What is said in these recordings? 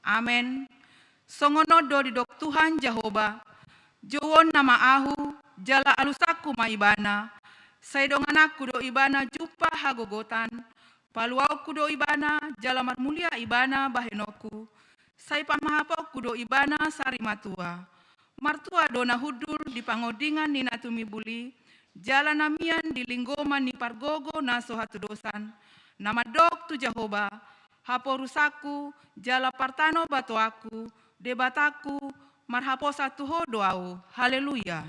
Amen. Songono do di dok Tuhan Jehovah, jowon nama ahu, jala alusaku ma ibana, saidongan aku do ibana jumpa hagogotan, paluau do ibana, jala marmulia ibana bahenoku, sai pamahapok do ibana sari matua, martua dona hudul di pangodingan ni natumi buli, jala namian di linggoma ni pargogo na sohatu dosan, nama dok tu Jehovah, haporusaku, jala partano batu aku, debataku, marhapo satu ho doau. Haleluya.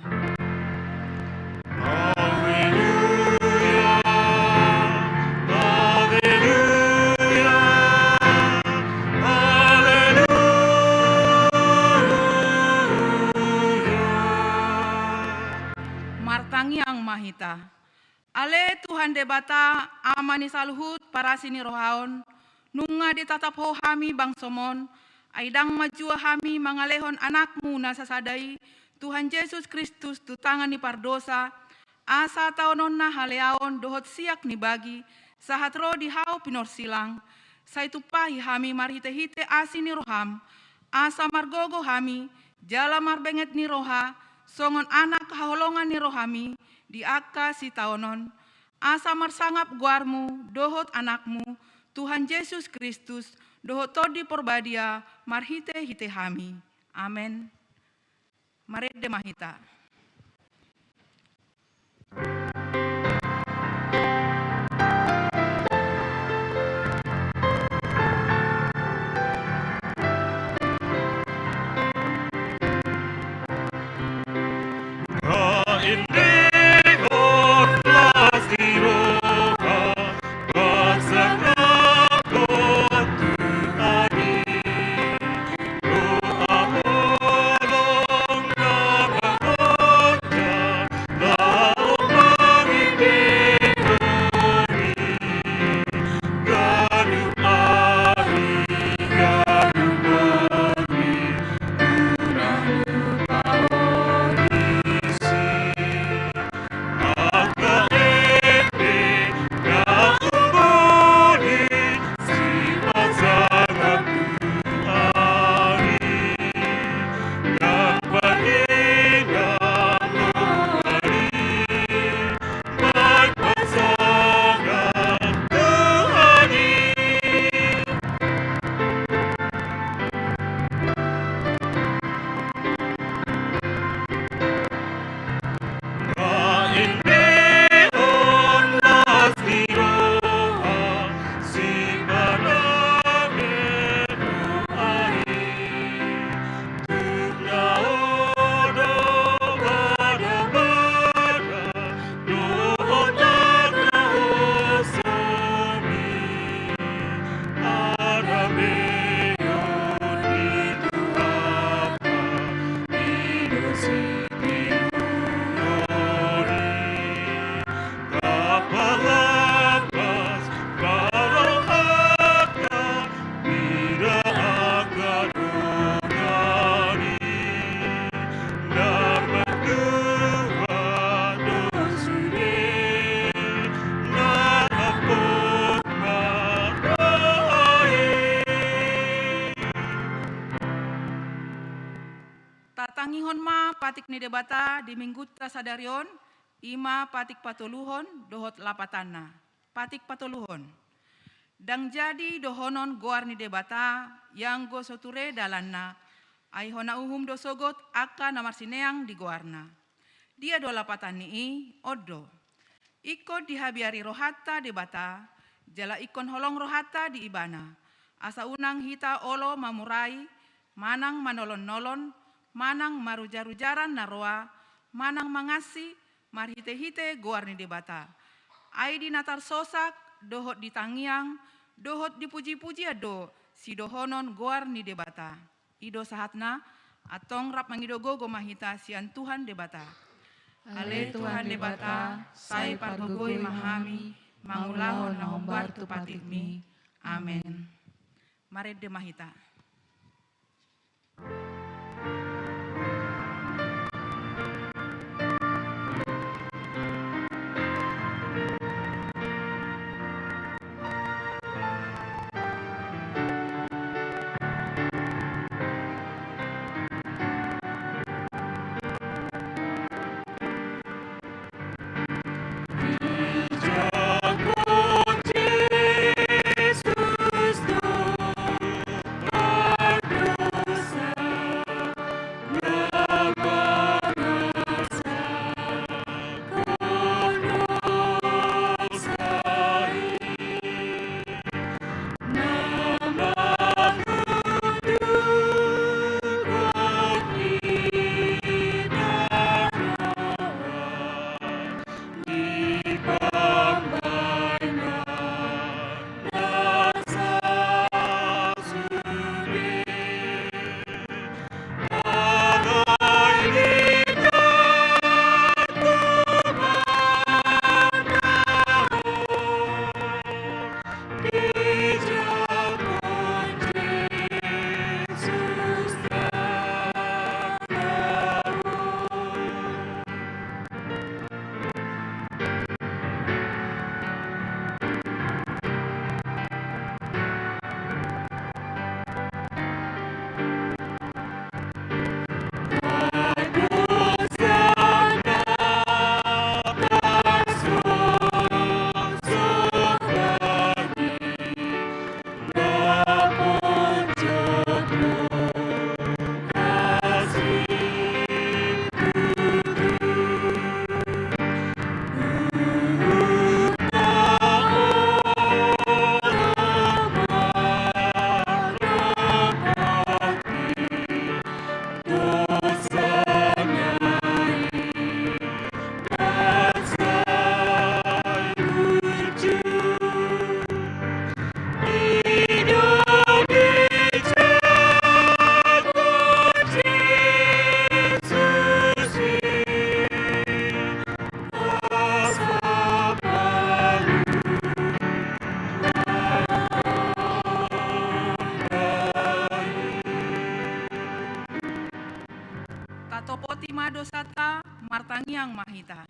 Martangiang mahita. Ale Tuhan debata amani saluhut para sini rohaon, nunga ditatap ho hami bangsomon, aidang majua hami mangalehon anakmu nasasadai, Tuhan Yesus Kristus tu tangan ni pardosa, asa taonon na haleaon dohot siak ni bagi, sahatro di hau pinor silang, saitupahi hami marhite-hite asini roham, asa margogo hami, jala marbenget ni roha, songon anak haholongan ni rohami, di akka si taonon, asa marsangap guarmu, dohot anakmu, Tuhan Yesus Kristus, dohot todi porbadia, marhite-hite hami. Amen. Marede mahita. Tatangihon ma patik ni debata di minggu tasadarion, ima patik patuluhon dohot lapatana. Patik patuluhon. Dang jadi dohonon goar ni debata yang go soture dalanna, ai hona uhum dosogot aka namar sineang di goarna. Dia do lapatan ni odo. Iko dihabiari rohata debata, jala ikon holong rohata di ibana. Asa unang hita olo mamurai, manang manolon-nolon, manang marujar-rujaran naroa, manang mangasi, marhite-hite goar ni debata. Ai di natar sosak, dohot di tangiang, dohot dipuji-puji ado, si dohonon goar ni debata. Ido sahatna, atong rap mangidogo gomahita sian Tuhan debata. Ale Tuhan debata, sai pargogoi mahami, mangulahon na hombar tu patikmi. Amen. Mari demahita. matopoti madosata martangiang mahita.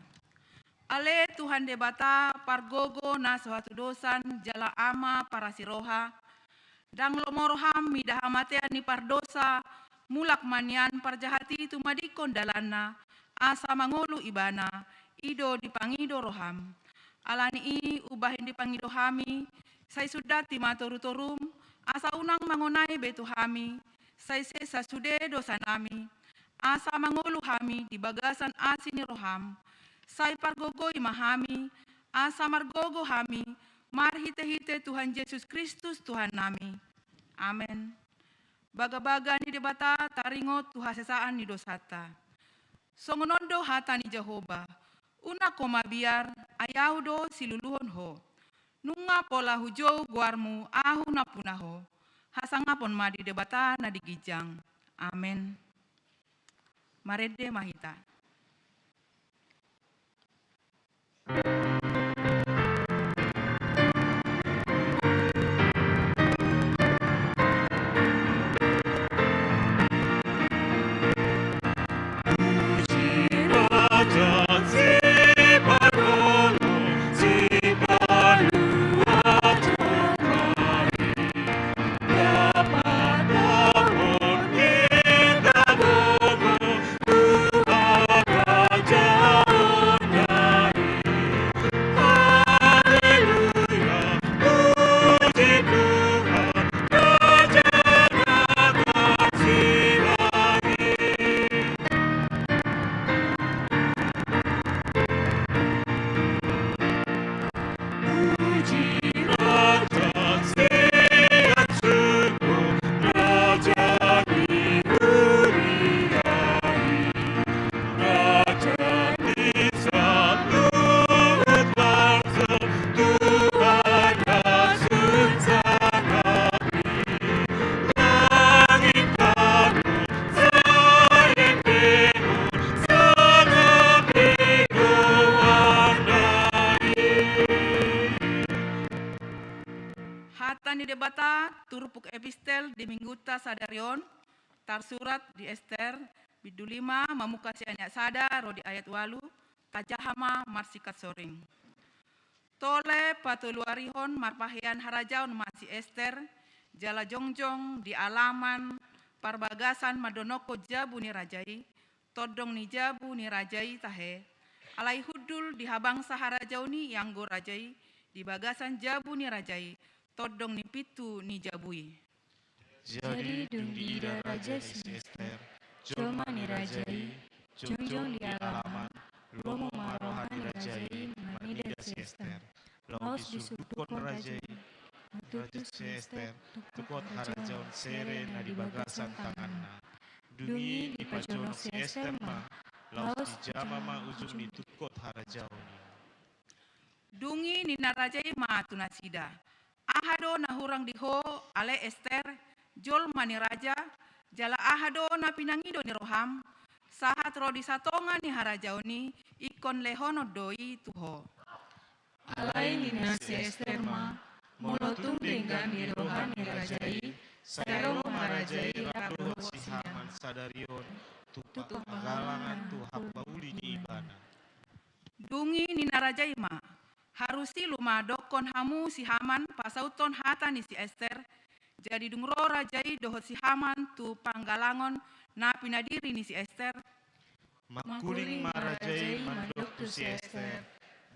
Ale Tuhan debata pargogo na suatu dosan jala ama para siroha, dang lomoroham midahamatea ni pardosa, mulak manian parjahati itu madikon dalana, asa mangolu ibana, ido dipangido roham. Alani i ubahin dipangido hami, say sudah timatorutorum, asa unang mangonai betu hami, say sesa sude dosa nami, asa mangolu hami di bagasan asini roham, say pargogo imahami, asa margogo hami, marhite-hite Tuhan Yesus Kristus Tuhan nami. Amen. Baga-baga ni debata taringot Tuhan sesaan ni dosata. Songonondo hata ni Jehovah, una koma biar ayaudo siluluhon ho. Nunga pola hujau guarmu ahu na punaho. Hasangapon madi debata na digijang. Amen. Marede mahita. Hatan di debata turupuk epistel di mingguta sadarion tarsurat di Ester bidu 5 mamuka sianya sada rodi ayat walu tajahama marsikat soring. Tole patuluarihon marpahian harajaon masih Ester jala jongjong di alaman parbagasan madonoko jabu ni rajai todong ni jabu ni rajai tahe alai hudul di habang saharajauni yang go rajai di bagasan jabu ni rajai todong ni pitu ni jabui. Jadi dundi ida raja si Ester, joma ni rajai, jongjong di alaman, lomo maroha ni rajai, manida si Ester, laos disudukon rajai, raja si Ester, tukot harajaon sere na di bagasan tanganna. Dungi di pajonok si Ester ma, laos di jama ma ujung ni tukot harajaon. Dungi ni narajai ma tunasida. Ahado na hurang diho ale Ester jol mani raja jala ahado na pinangido ni roham sahat rodi satonga ni harajaoni ikon lehono doi tuho. Alai ni nasi Ester ma molotung dengan di rohan ni rajai sayro marajai radohot si Haman sadarion tupak galangan tuhap bauli di ibana. Dungi ni narajai ma harusi luma dokon hamu si Haman pasauton hata ni si Ester jadi dungro rajai dohot si Haman tu panggalangon na pinadiri ni si Ester makuling marajai mandok tu si Ester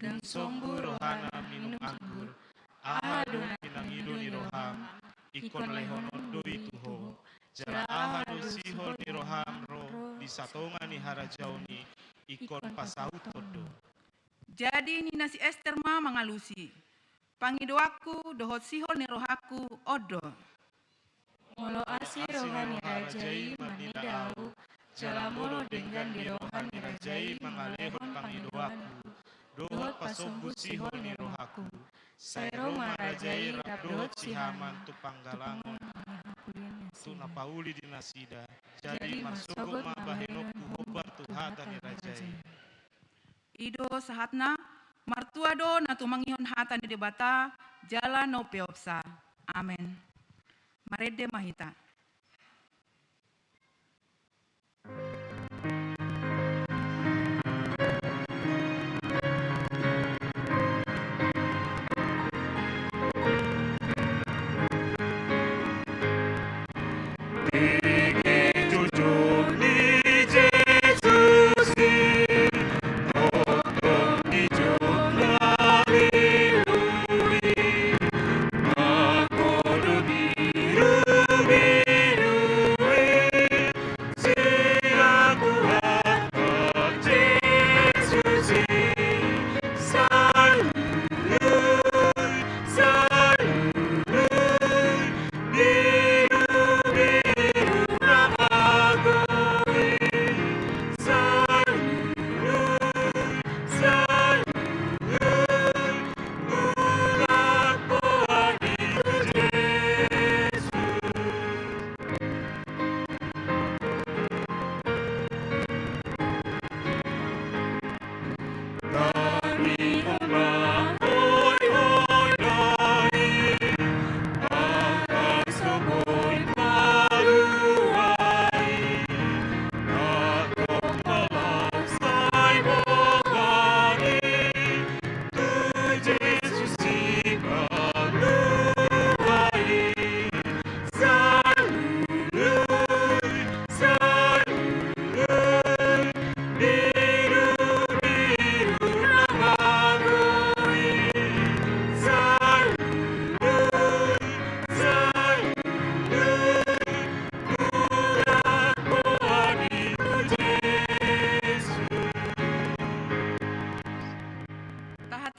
dan sombu rohana minum anggur ahado pinangido ni roham ikon lehonon doi tuho jala ahado sihol ni roham ro di satonga ni harajaoni ikon pasaut todo. Jadi ni nasi Ester ma mangalusi. Pangidoaku dohot sihol ni rohaku odo. Molo asi rohani rajai manidau, jala molo dengan di rohani rajai mangalehon pangidoaku. Dohot pasombu sihol ni rohaku. Sairo marajai rabdohot si Haman tu panggalangon. Tu napauli di nasida. Jadi masuk ma bahenokku hobar tu hata ni rajai. Ido sahatna martua do na tumangihon hata ni debata jala no peopsa. Amen. Marede mahita.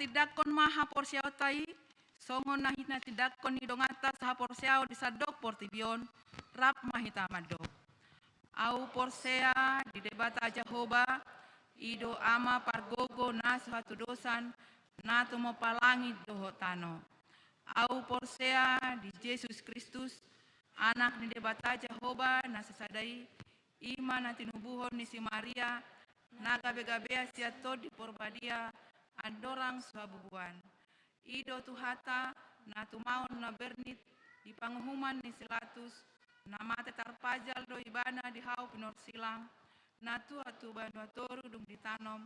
Tidakon maha porsiao tai, songo nahina tidakon ni dongata saha porsiao di sadok portibion, rap mahita madok. Au porsea di debata Jehoba, ido ama pargogo nasu hatu dosan, natu mo palangi dohotano. Au porsea di Yesus Kristus, anak ni debata Jehoba nasasadai, ima natinubuhon ni si Maria, nagabe-gabea siato di porbadia, adorang suabubuan. Ido tuhata na tumaon na bernit di panguhuman ni silatus na mate tarpajal do ibana di hau pinor silang na atu banwatoru dung ditanom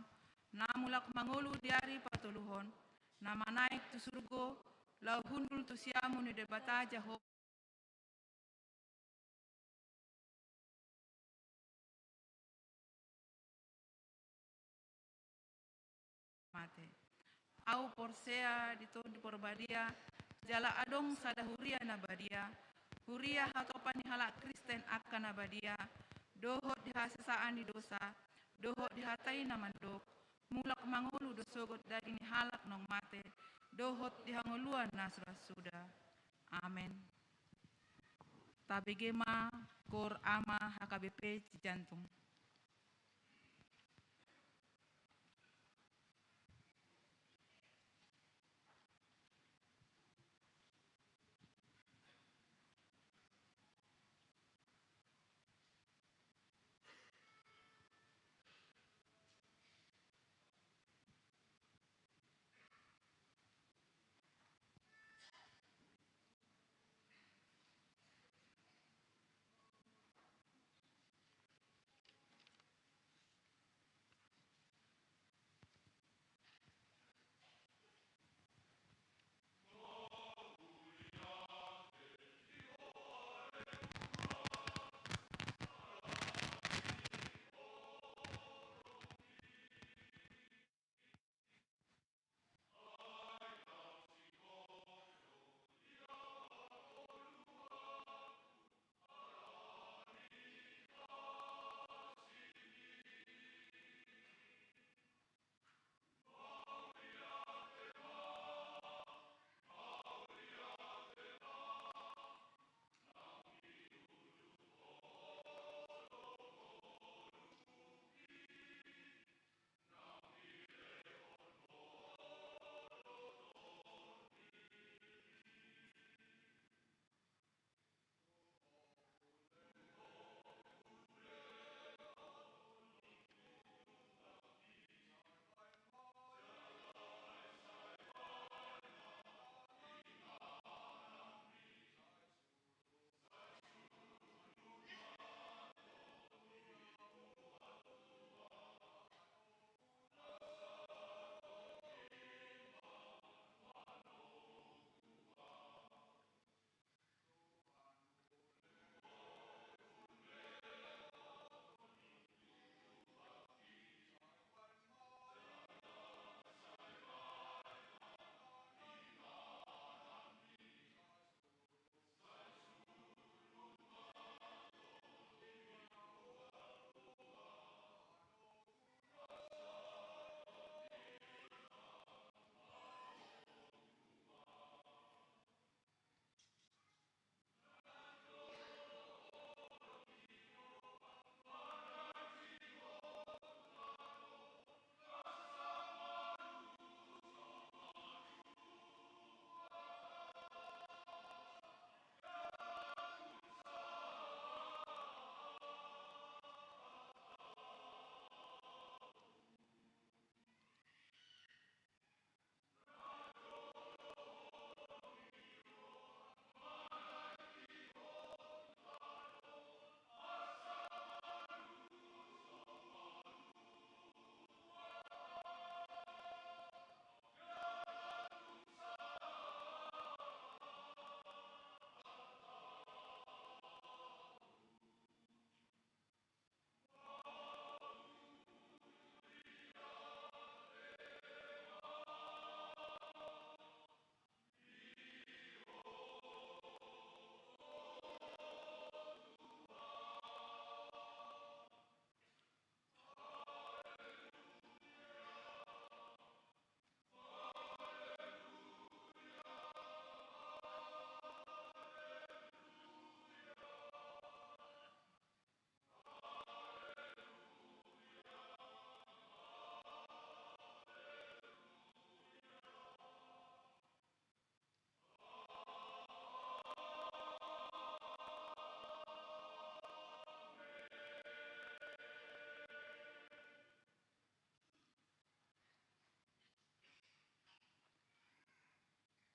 na mulak mangulu diari patuluhon na manaik tu surgo lau hundul tu siamu ni debata Jehovah mate. Au porsea di porbadia jala adong sada huria nabadia huria hatopan ni halak Kristen akan nabadia dohot dihasasaan di dosa dohot dihatai namandok mulak mangulu dosogot daging halak nong mate dohot dihanguluan nasra sudah amen tabegema kor ama HKBP Cijantung.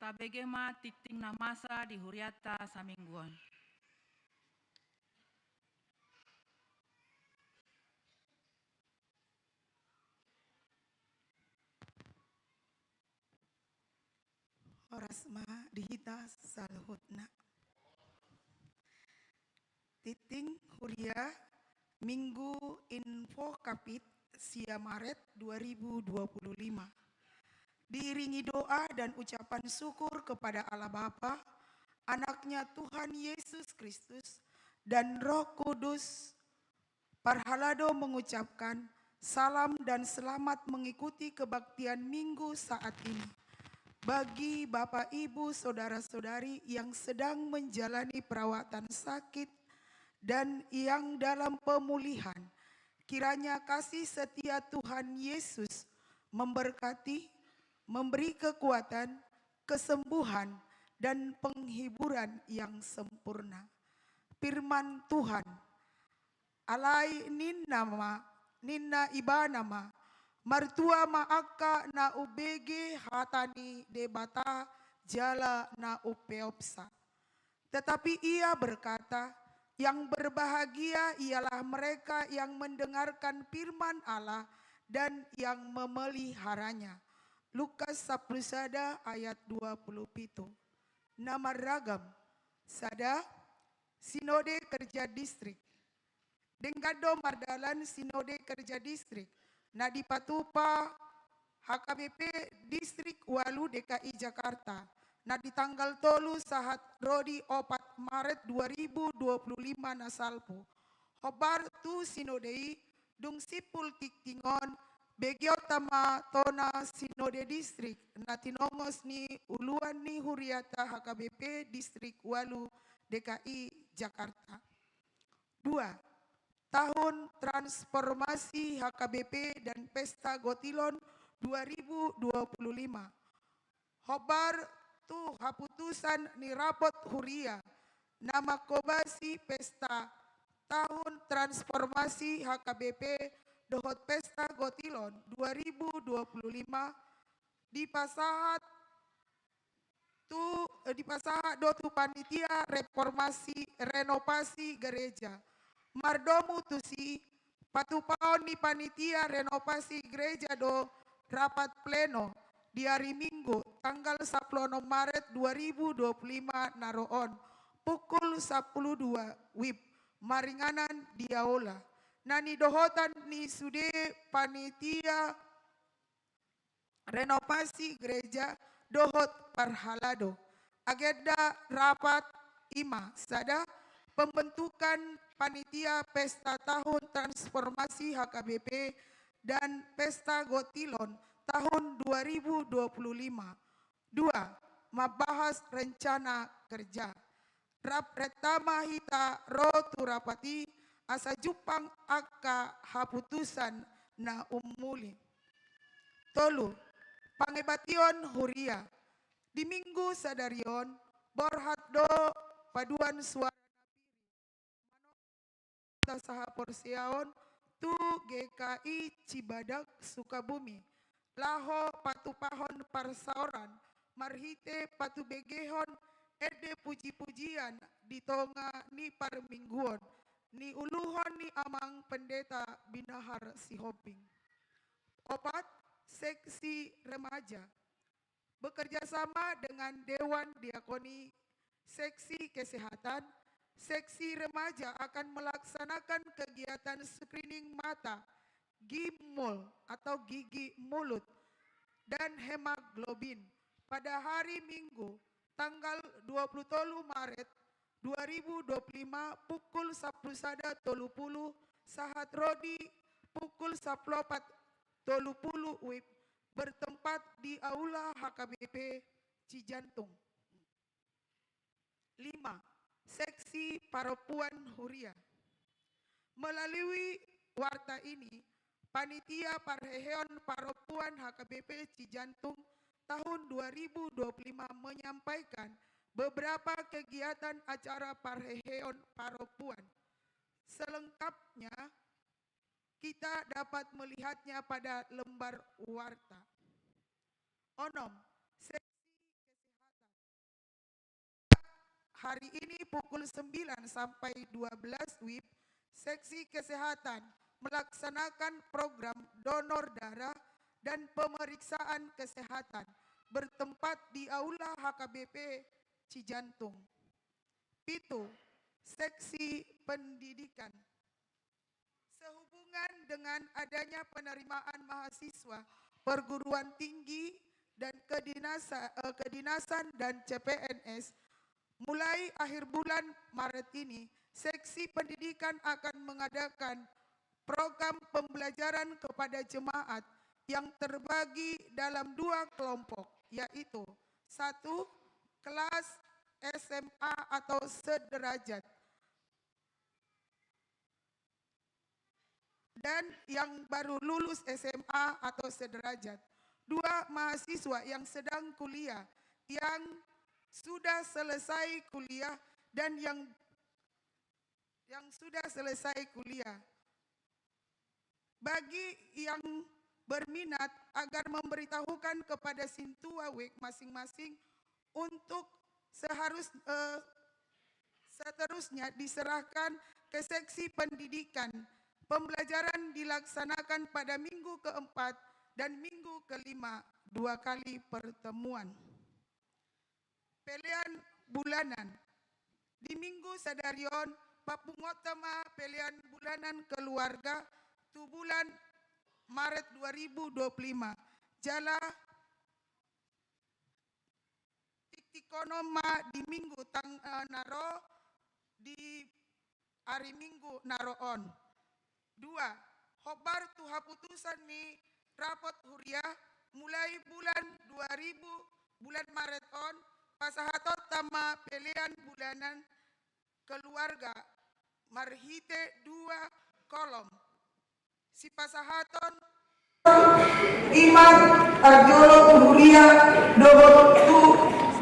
tabegema titing na masa di huriata samingguan. Orasma dihita salhutna. Titing Huria Minggu Info Kapit Sia Maret 2025. Diiringi doa dan ucapan syukur kepada Allah Bapa, Anaknya Tuhan Yesus Kristus, dan Roh Kudus, Parhalado mengucapkan salam dan selamat mengikuti kebaktian Minggu saat ini. Bagi Bapak, Ibu, Saudara-saudari yang sedang menjalani perawatan sakit dan yang dalam pemulihan, kiranya kasih setia Tuhan Yesus memberkati, memberi kekuatan, kesembuhan, dan penghiburan yang sempurna. Firman Tuhan, alai ninna ibanama, martua maaka na ubege hatani debata jala na upeopsa. Tetapi ia berkata, yang berbahagia ialah mereka yang mendengarkan firman Allah dan yang memeliharanya. Lukas 10 ayat 27. Nama ragam sada Sinode Kerja Distrik. Denggado Mardalan Sinode Kerja Distrik. Nadi Patupa HKBP Distrik Walu DKI Jakarta. Nadi tanggal tolu sahat Rodi 4 Maret 2025 nasalpo. Hobar tu Sinodei dung sipul tiktingon begiotama tona Sinode Distrik. Natinongos ni uluan ni Huriata HKBP Distrik Walu DKI Jakarta. 2. Tahun Transformasi HKBP dan Pesta Gotilon 2025. Hobar tu haputusan ni rapot Huria. Nama kobasi Pesta Tahun Transformasi HKBP dohot Pesta Gotilon 2025 di pasahat dotu panitia renovasi gereja. Mardomu tusi patupaon ni panitia renovasi gereja do rapat pleno di hari Minggu tanggal 10 Maret 2025 naroon pukul 12 WIB maringanan di aula. Nani dohotan ni sude panitia renovasi gereja dohot Parhalado. Agenda rapat ima sada pembentukan panitia Pesta Tahun Transformasi HKBP dan Pesta Gotilon tahun 2025. 2. Membahas rencana kerja. Rap retama hita rotu rapati asa jupang aka haputusan na umuli. 3. Pangebation Huria. Di Minggu sadarion borhat do paduan suara saha porsiaon tu GKI Cibadak Sukabumi. Laho patupahon parsaoran marhite patu begehon ede puji-pujian di tonga ni parmingguon ni uluhon ni amang pendeta Binahar Sihoping. 4. Seksi remaja bekerja sama dengan Dewan Diakoni Seksi Kesehatan. Seksi remaja akan melaksanakan kegiatan screening mata, gimul atau gigi mulut, dan hemoglobin pada hari Minggu tanggal 23 Maret 2025 pukul 11.30 sahat Rodi pukul 14.30 WIB bertempat di Aula HKBP Cijantung. 5. Seksi Perempuan Huria. Melalui warta ini, Panitia Parheheon Perempuan HKBP Cijantung tahun 2025 menyampaikan beberapa kegiatan acara Parheheon Perempuan. Selengkapnya, kita dapat melihatnya pada lembar warta. Onom, hari ini pukul 9 sampai 12 WIB, Seksi Kesehatan melaksanakan program donor darah dan pemeriksaan kesehatan bertempat di Aula HKBP Cijantung. Pitu, Seksi Pendidikan. Sehubungan dengan adanya penerimaan mahasiswa perguruan tinggi dan kedinasan dan CPNS, mulai akhir bulan Maret ini, Seksi Pendidikan akan mengadakan program pembelajaran kepada jemaat yang terbagi dalam 2 kelompok, yaitu 1. Kelas SMA atau sederajat, dan yang baru lulus SMA atau sederajat. 2. Mahasiswa yang sedang kuliah, yang sudah selesai kuliah dan yang sudah selesai kuliah. Bagi yang berminat agar memberitahukan kepada Sintua WIK masing-masing untuk seterusnya diserahkan ke Seksi Pendidikan. Pembelajaran dilaksanakan pada minggu keempat dan minggu kelima, 2 kali pertemuan. Pilihan bulanan. Di Minggu Sadarion, Papungotama pilihan bulanan keluarga tu bulan Maret 2025. Jala Tiktikonoma di Minggu naro di hari Minggu naroon. 2. Hobar tu haputusan ni rapot huriah mulai bulan 2000 bulan Maret on pasahatot tama pilihan bulanan keluarga marhite 2 kolom. Si pasahaton Iman Arjolo Huria Dobot tu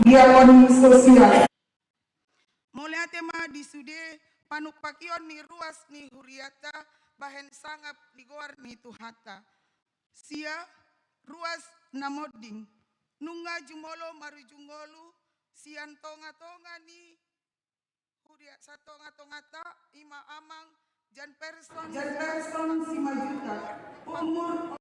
diakoni sosial. Mulai tema disude panupakion ni ruas ni huriata bahen sangap ni goar ni tuhata. Sia ruas namoding nunga jumolo maru jungolu sian tonga-tonga ni huria satonga-tongata ima amang jan person 5 juta umur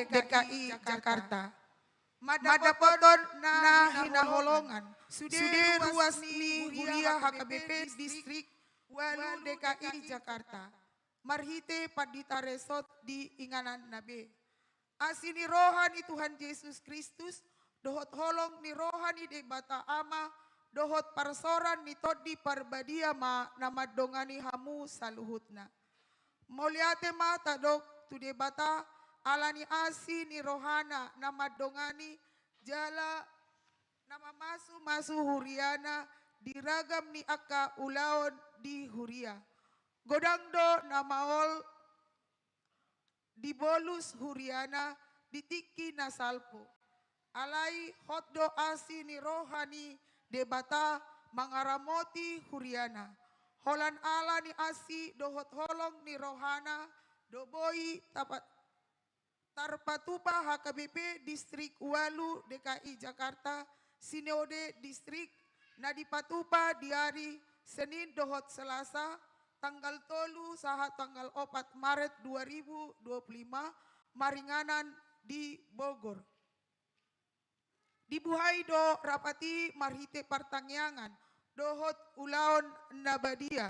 DKI Jakarta. Madapoton na hinaholongan. Sude ruas ni Huria HKBP Distrik Walu DKI Jakarta. Marhite Padita Resort di Inganan Nabe. Asini rohani Tuhan Yesus Kristus, dohot holong ni rohani de bata ama, dohot parsoran ni todi parbadia ma nama dongani hamu saluhutna. Moliate mata dok tu de bata alani asi ni rohana nama dongani jala nama masu huriana diragam ni aka ulaon di huria. Godangdo namaol di bolus huriana ditiki nasalpo. Alai hotdo asi ni rohani debata mangaramoti huriana. Holan ala ni asi dohot holong ni rohana doboi Tarpatupa HKBP Distrik Walu DKI Jakarta Sinode Distrik Nadipatupa di hari Senin dohot Selasa tanggal 3 saha tanggal 4 Maret 2025 Maringanan di Bogor. Dibuhai do rapati marhite partangyangan dohot ulaon nabadia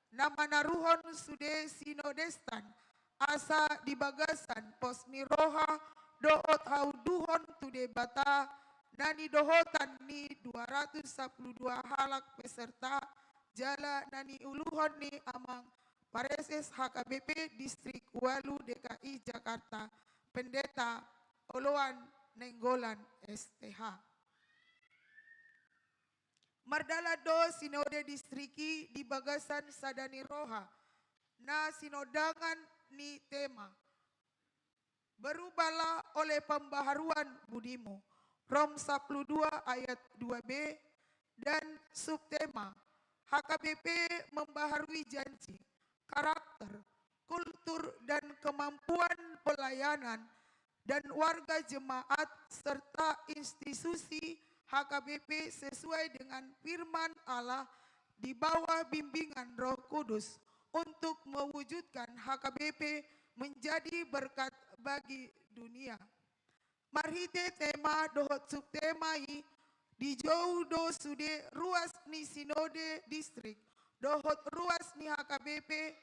nama naruhon sude sinodestan asa di bagasan pos ni roha dohot hauduhon tu debata nani dohotan ni 212 halak peserta jala nani uluhon ni amang Pareses HKBP Distrik Walu DKI Jakarta Pendeta Oloan Nenggolan STH. Mardalado Sinode Distriki di Bagasan Sadani Roha na sinodangan ni tema berubahlah oleh pembaharuan budimu Rom 12 ayat 2b dan subtema HKBP membaharui janji, karakter, kultur dan kemampuan pelayanan dan warga jemaat serta institusi HKBP sesuai dengan firman Allah di bawah bimbingan Roh Kudus untuk mewujudkan HKBP menjadi berkat bagi dunia. Marhite tema dohot subtemai di jauh do sude ruas ni sinode distrik dohot ruas ni HKBP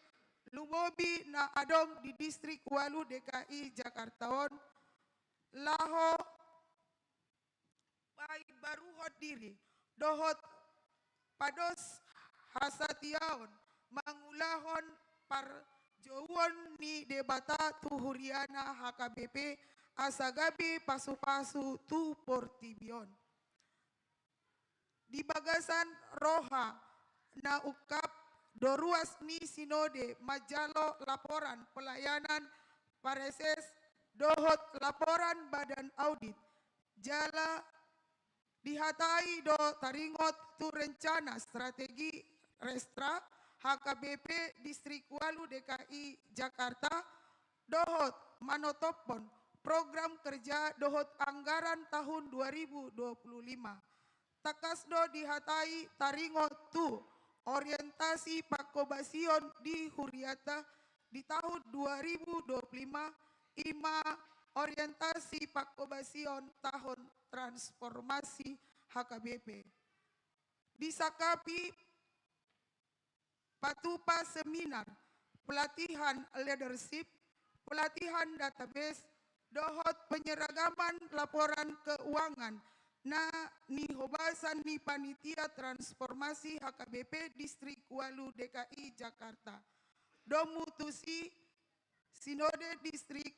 lumobi na adong di distrik Walu DKI Jakarta laho pai baruhot diri dohot pados hasatiaon mangulahon par jauhon ni debata tuhuriana HKBP asagabi pasu-pasu tu portibion. Di Bagasan Roha na ukap doruas ni sinode majalo laporan pelayanan Pareses dohot laporan badan audit jala dihatai do taringot tu rencana strategi restra HKBP Distrik Walu DKI Jakarta dohot manotopon program kerja dohot anggaran tahun 2025. Takasdo dihatai taringot tu orientasi pakobasion di Huriata di tahun 2025 ima orientasi pakobasion tahun transformasi HKBP. Disakapi patupa seminar, pelatihan leadership, pelatihan database, dohot penyeragaman laporan keuangan na ni hobasan ni panitia transformasi HKBP Distrik Walu DKI Jakarta. Domutusi Sinode Distrik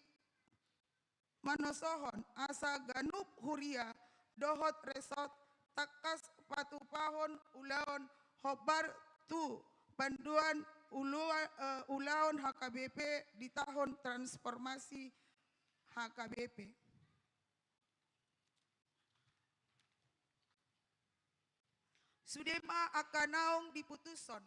Manosohon asa ganup huria dohot resort takas patupahon ulaon hobar tu panduan ulaon HKBP di tahun transformasi HKBP. Sudema akanaong diputuson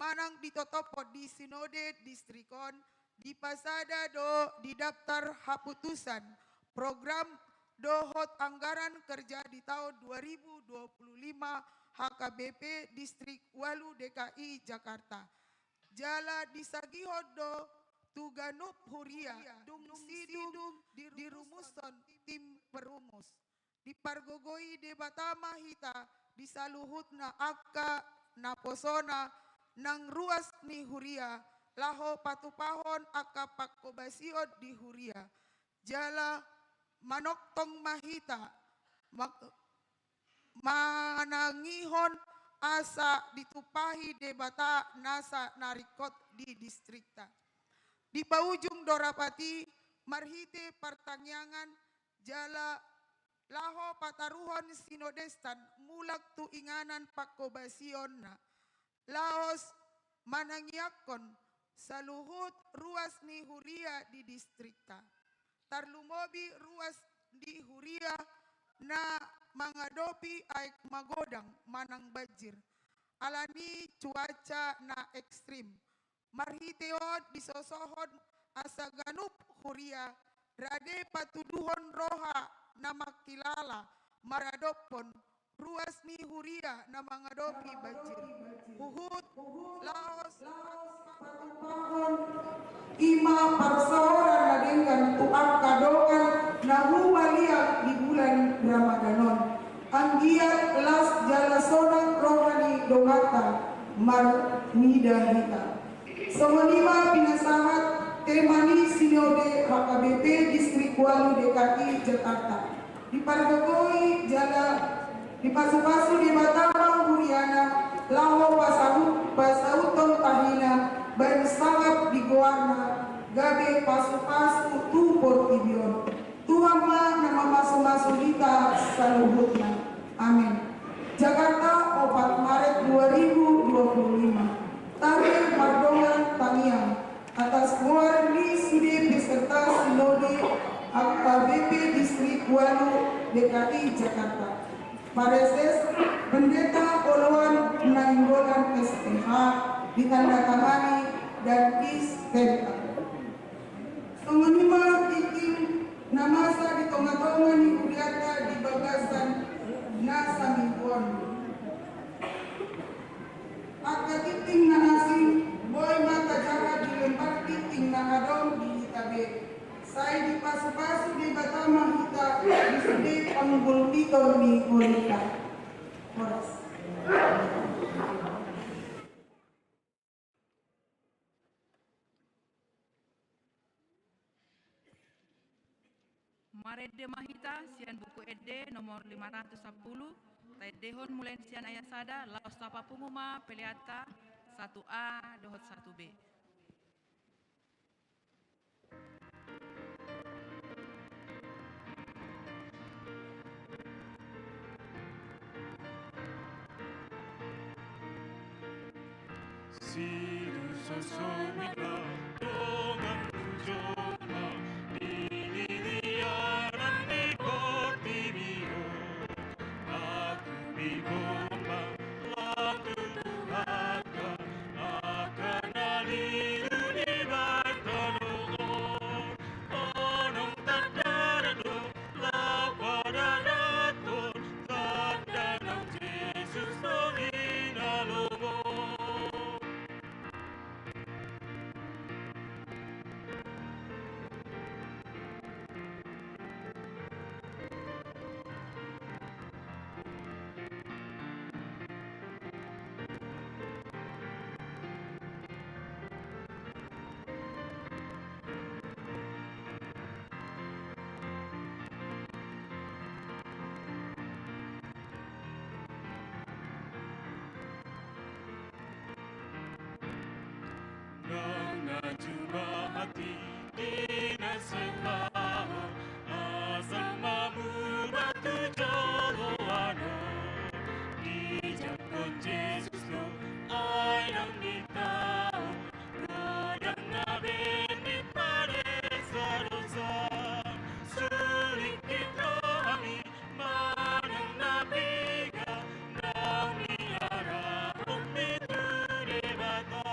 manang ditotopod di Sinode Distrikon di pasada do di daftar haputusan program dohot anggaran kerja di tahun 2025 HKBP Distrik Walu DKI Jakarta. Jala disagihod do tuganup huria dung sidung dirumuson tim perumus. Dipargogoi debatama hita disaluhut na akka na posona nang ruas ni huria laho patupahon akka pakobasiod di huria jala manoktong mahita manangihon asa ditupahi debata nasa narikot di distrikta. Di paujung dorapati marhite pertanyaan jala laho pataruhon sinodestan mulak tu inganan pakobasionna laos manangyakon saluhut ruas ni huria di distrikta tarlumobi ruas di huria na mangadopi aik magodang manang bajir alani cuaca na ekstrim marhiteod disosohon asa ganup huria rade patuduhon roha na makilala maradopon ruas ni huria na mangadopi bajir huhut laos patupahon ima parsahora na dengan tuak kadongan na humaliak di bulan Ramadanon anggiat las jalasonang rohani dogata mar nidahita. Semelima pinasahat Temani Sinode HKBP Distrik Walu DKI Jakarta. Di Pargogoi Jala, di Pasu-Pasu di Batamang Buriana, Laho Pasauton Tahina, Bani Sangap di Goarna, Gabe Pasu-Pasu Tu Portibion. Tuhan ma nama masuk-masuk kita saluhutna. Amin. Jakarta 4 Maret 2025. Tari Mardongan Tamiang atas mewakili Sudi beserta Sinode HKBP Distrik Walu DKI Jakarta. Pareses Pendeta Poluan Nainggolan SPH ditandatangani dan istempel. Mengenima ikim namasa di tonga-tonga ni kuliata di bagasan nasa mingguan. Agak titing na asing boy mata jaga dilempar titing na adong di itabe. Saya di pasu-pasu di Batama kita di sudi panggul titor di kulita. Horas. Marede Mahita, sian buku ede nomor 510, taidehon mulen sian ayasada, laos tapa punguma peliata 1A dohot 1B. Sidu sosomika dengan ujoma diniliaran di Portibio. Aku bigomba waktu Tuhanka akan aliru di Bartolomeo. Onong tadarado lapada daton tadanang Jesus nominalomo. Nang najumpa hati di nasepaho asal mamur batu joloano di jakon Jesus lo ay nang ditao rodang naben di pare sarosa sulit kita kami manang nabiga nang niara umitu debata.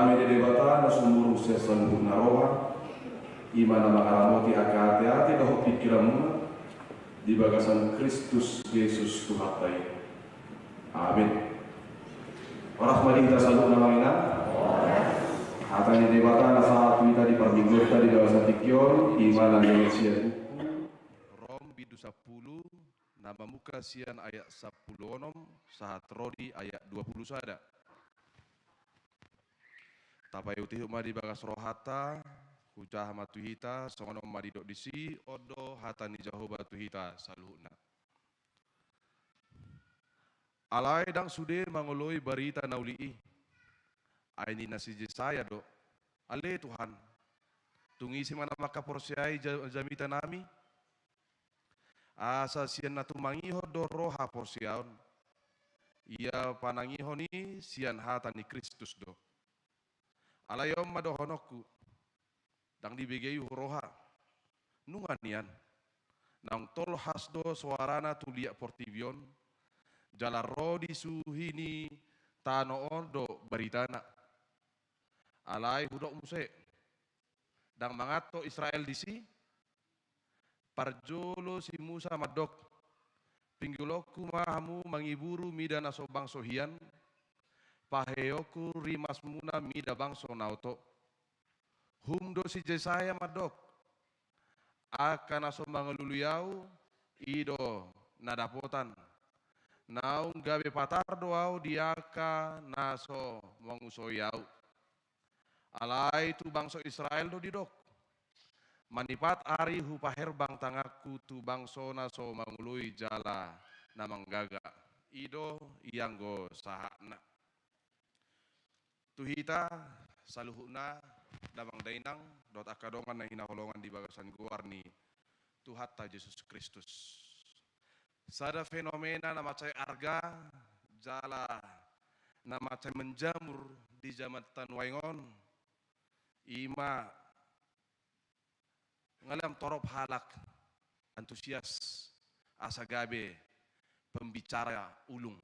Kami di debata na sumurung sesan naroha imana makaramoti akate-ate doh pikiranmu di bagasan Kristus Yesus Tuhatai. Amin. Oras mari kita salut nama ina. Akan di debata na saat kita di perminggu kita di bagasan tikyon imana Indonesia Rom bidu 10 nama muka sian ayat 10 sahat rodi ayat 20 sada. Tapai uti huma di bagas rohata hujah matuhita songono mari dok disi odo hata ni Jehovah tuhita saluhna. Alai dang sude mangoloi barita naulii. Aini nasi saya do. Ale Tuhan. Tungisi mana maka porsiai jamita nami. Asa sian natu mangiho do roha porsiaon. Ia panangiho ni sian hata ni Kristus do. Alayom madohonoku. Dang dibegei roha. Nunganian. Nang tol hasdo suarana tulia portivion. Jala rodi suhini tano ondo baritana. Alai hudok muse. Dang mangato Israel disi. Parjolo si Musa madok. Pingguloku mahamu mangiburu mida naso bangso hian. Paheoku rimas muna mida bangso nauto. Humdo si Jesaya madok. Akan naso mangeluluyau. Ido nadapotan. Naung gabe patar doau diaka naso mangusoyau. Alai tu bangso Israel do didok. Manipat ari hupaher bang tangaku tu bangso naso mangului jala namanggaga. Ido ianggo sahakna. Tuhita saluhuna damang dainang dot akadongan na hinaholongan di bagasan guarni Tuhatta Yesus Kristus. Sada fenomena na macay arga jala na macay menjamur di zaman tanwaingon. Ima ngalam torop halak antusias asagabe pembicara ulung.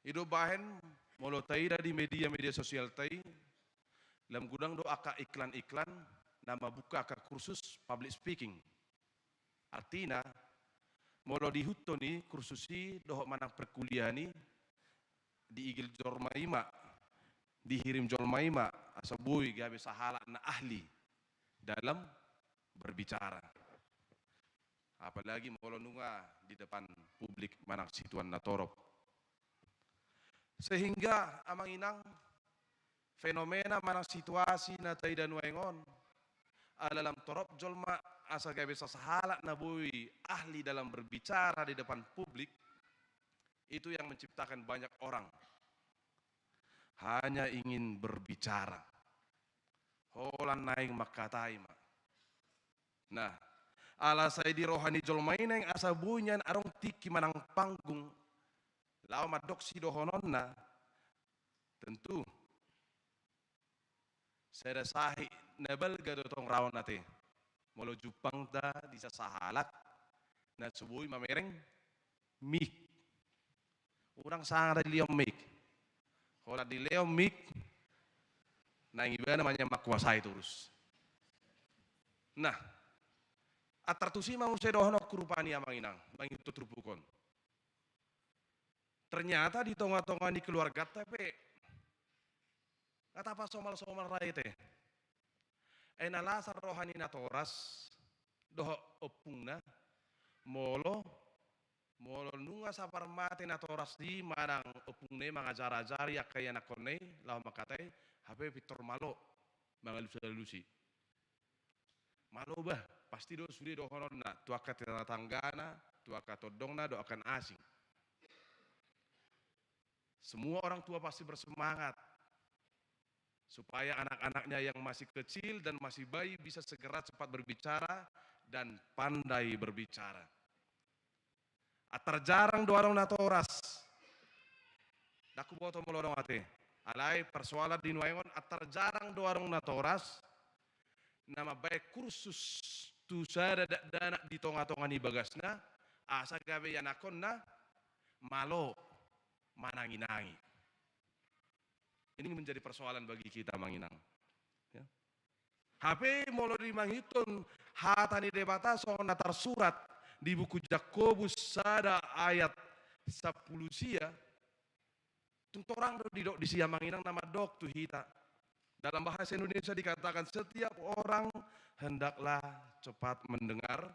Ido bahen molo taida di media sosial tai lam gudang do aka iklan-iklan nama buka aka kursus public speaking. Artina molo dihutto ni kursusi dohok manang perkuliahani di igil jormaima dihirim jolmaima asabui gabe sahala na ahli dalam berbicara. Apalagi molo nunga di depan publik manang situan na torop. Sehingga amang inang fenomena manang situasi na tay dan waingon alalam torop jolma asa gabe sahala na bui ahli dalam berbicara di depan publik. Itu yang menciptakan banyak orang hanya ingin berbicara. Holan naing makatai ma. Nah, ala saya di rohani jolmaina yang asa bunyan arong tiki manang panggung. Lao madok si dohononna. Tentu. Saya sahi nebel gado tong rawan nate. Molo jupang da di sasahalat. Na subuhi mamereng mik. Orang sangat liom mik. Kalau di Leo Mik, nah iba namanya makuasai terus. Nah, atartusi mau sedohno kurupani amang inang, mangitut rupukon. Ternyata di tonga-tonga di keluarga tapi, kata apa somal-somal raite. Enalasar rohani natoras, doh opungna, molo nunga sapar mate na toras di manang opungne mga jara-jari kaya nakone law makatay hape Victor malo mga lusi malo ba pasti do suri do honon na tuaka tinatanggana tuaka todong na do akan asing. Semua orang tua pasti bersemangat supaya anak-anaknya yang masih kecil dan masih bayi bisa segera cepat berbicara dan pandai berbicara. Atar jarang doarong natoras. Daku boto molorong ate. Alai persoalan di nuaingon atar jarang doarong natoras. Nama baik kursus tu sada dana di tonga-tonga ni bagasna. Asa gabe yanakon na malo mananginangi. Ini menjadi persoalan bagi kita Manginang. Ya. HP molo di manghiton hatani debata sona tersurat di buku Yakobus sada ayat 10 sia. Tentu orang di sia Manginang nama dok tu hita. Dalam bahasa Indonesia dikatakan setiap orang hendaklah cepat mendengar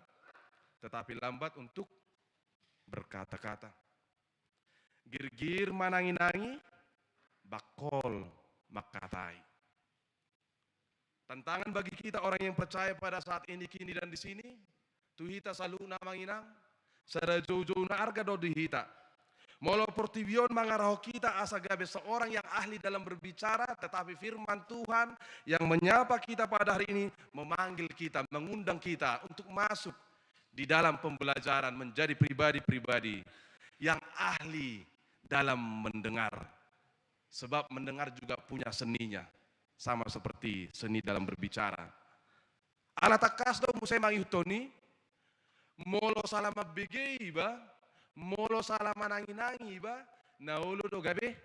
tetapi lambat untuk berkata-kata. Gir-gir manangi-nangi bakol makatai. Tantangan bagi kita orang yang percaya pada saat ini, kini dan di sini, tuhita saluna Manginang, sada jauh-jauh na arga do dihita. Molo portivion mangaraho kita asa gabe seorang yang ahli dalam berbicara, tetapi firman Tuhan yang menyapa kita pada hari ini memanggil kita, mengundang kita untuk masuk di dalam pembelajaran menjadi pribadi-pribadi yang ahli dalam mendengar. Sebab mendengar juga punya seninya, sama seperti seni dalam berbicara. Ala takas do musai mangihutoni, molo salama begei ba, molo salama nangi-nangi ba, naulo do gabe,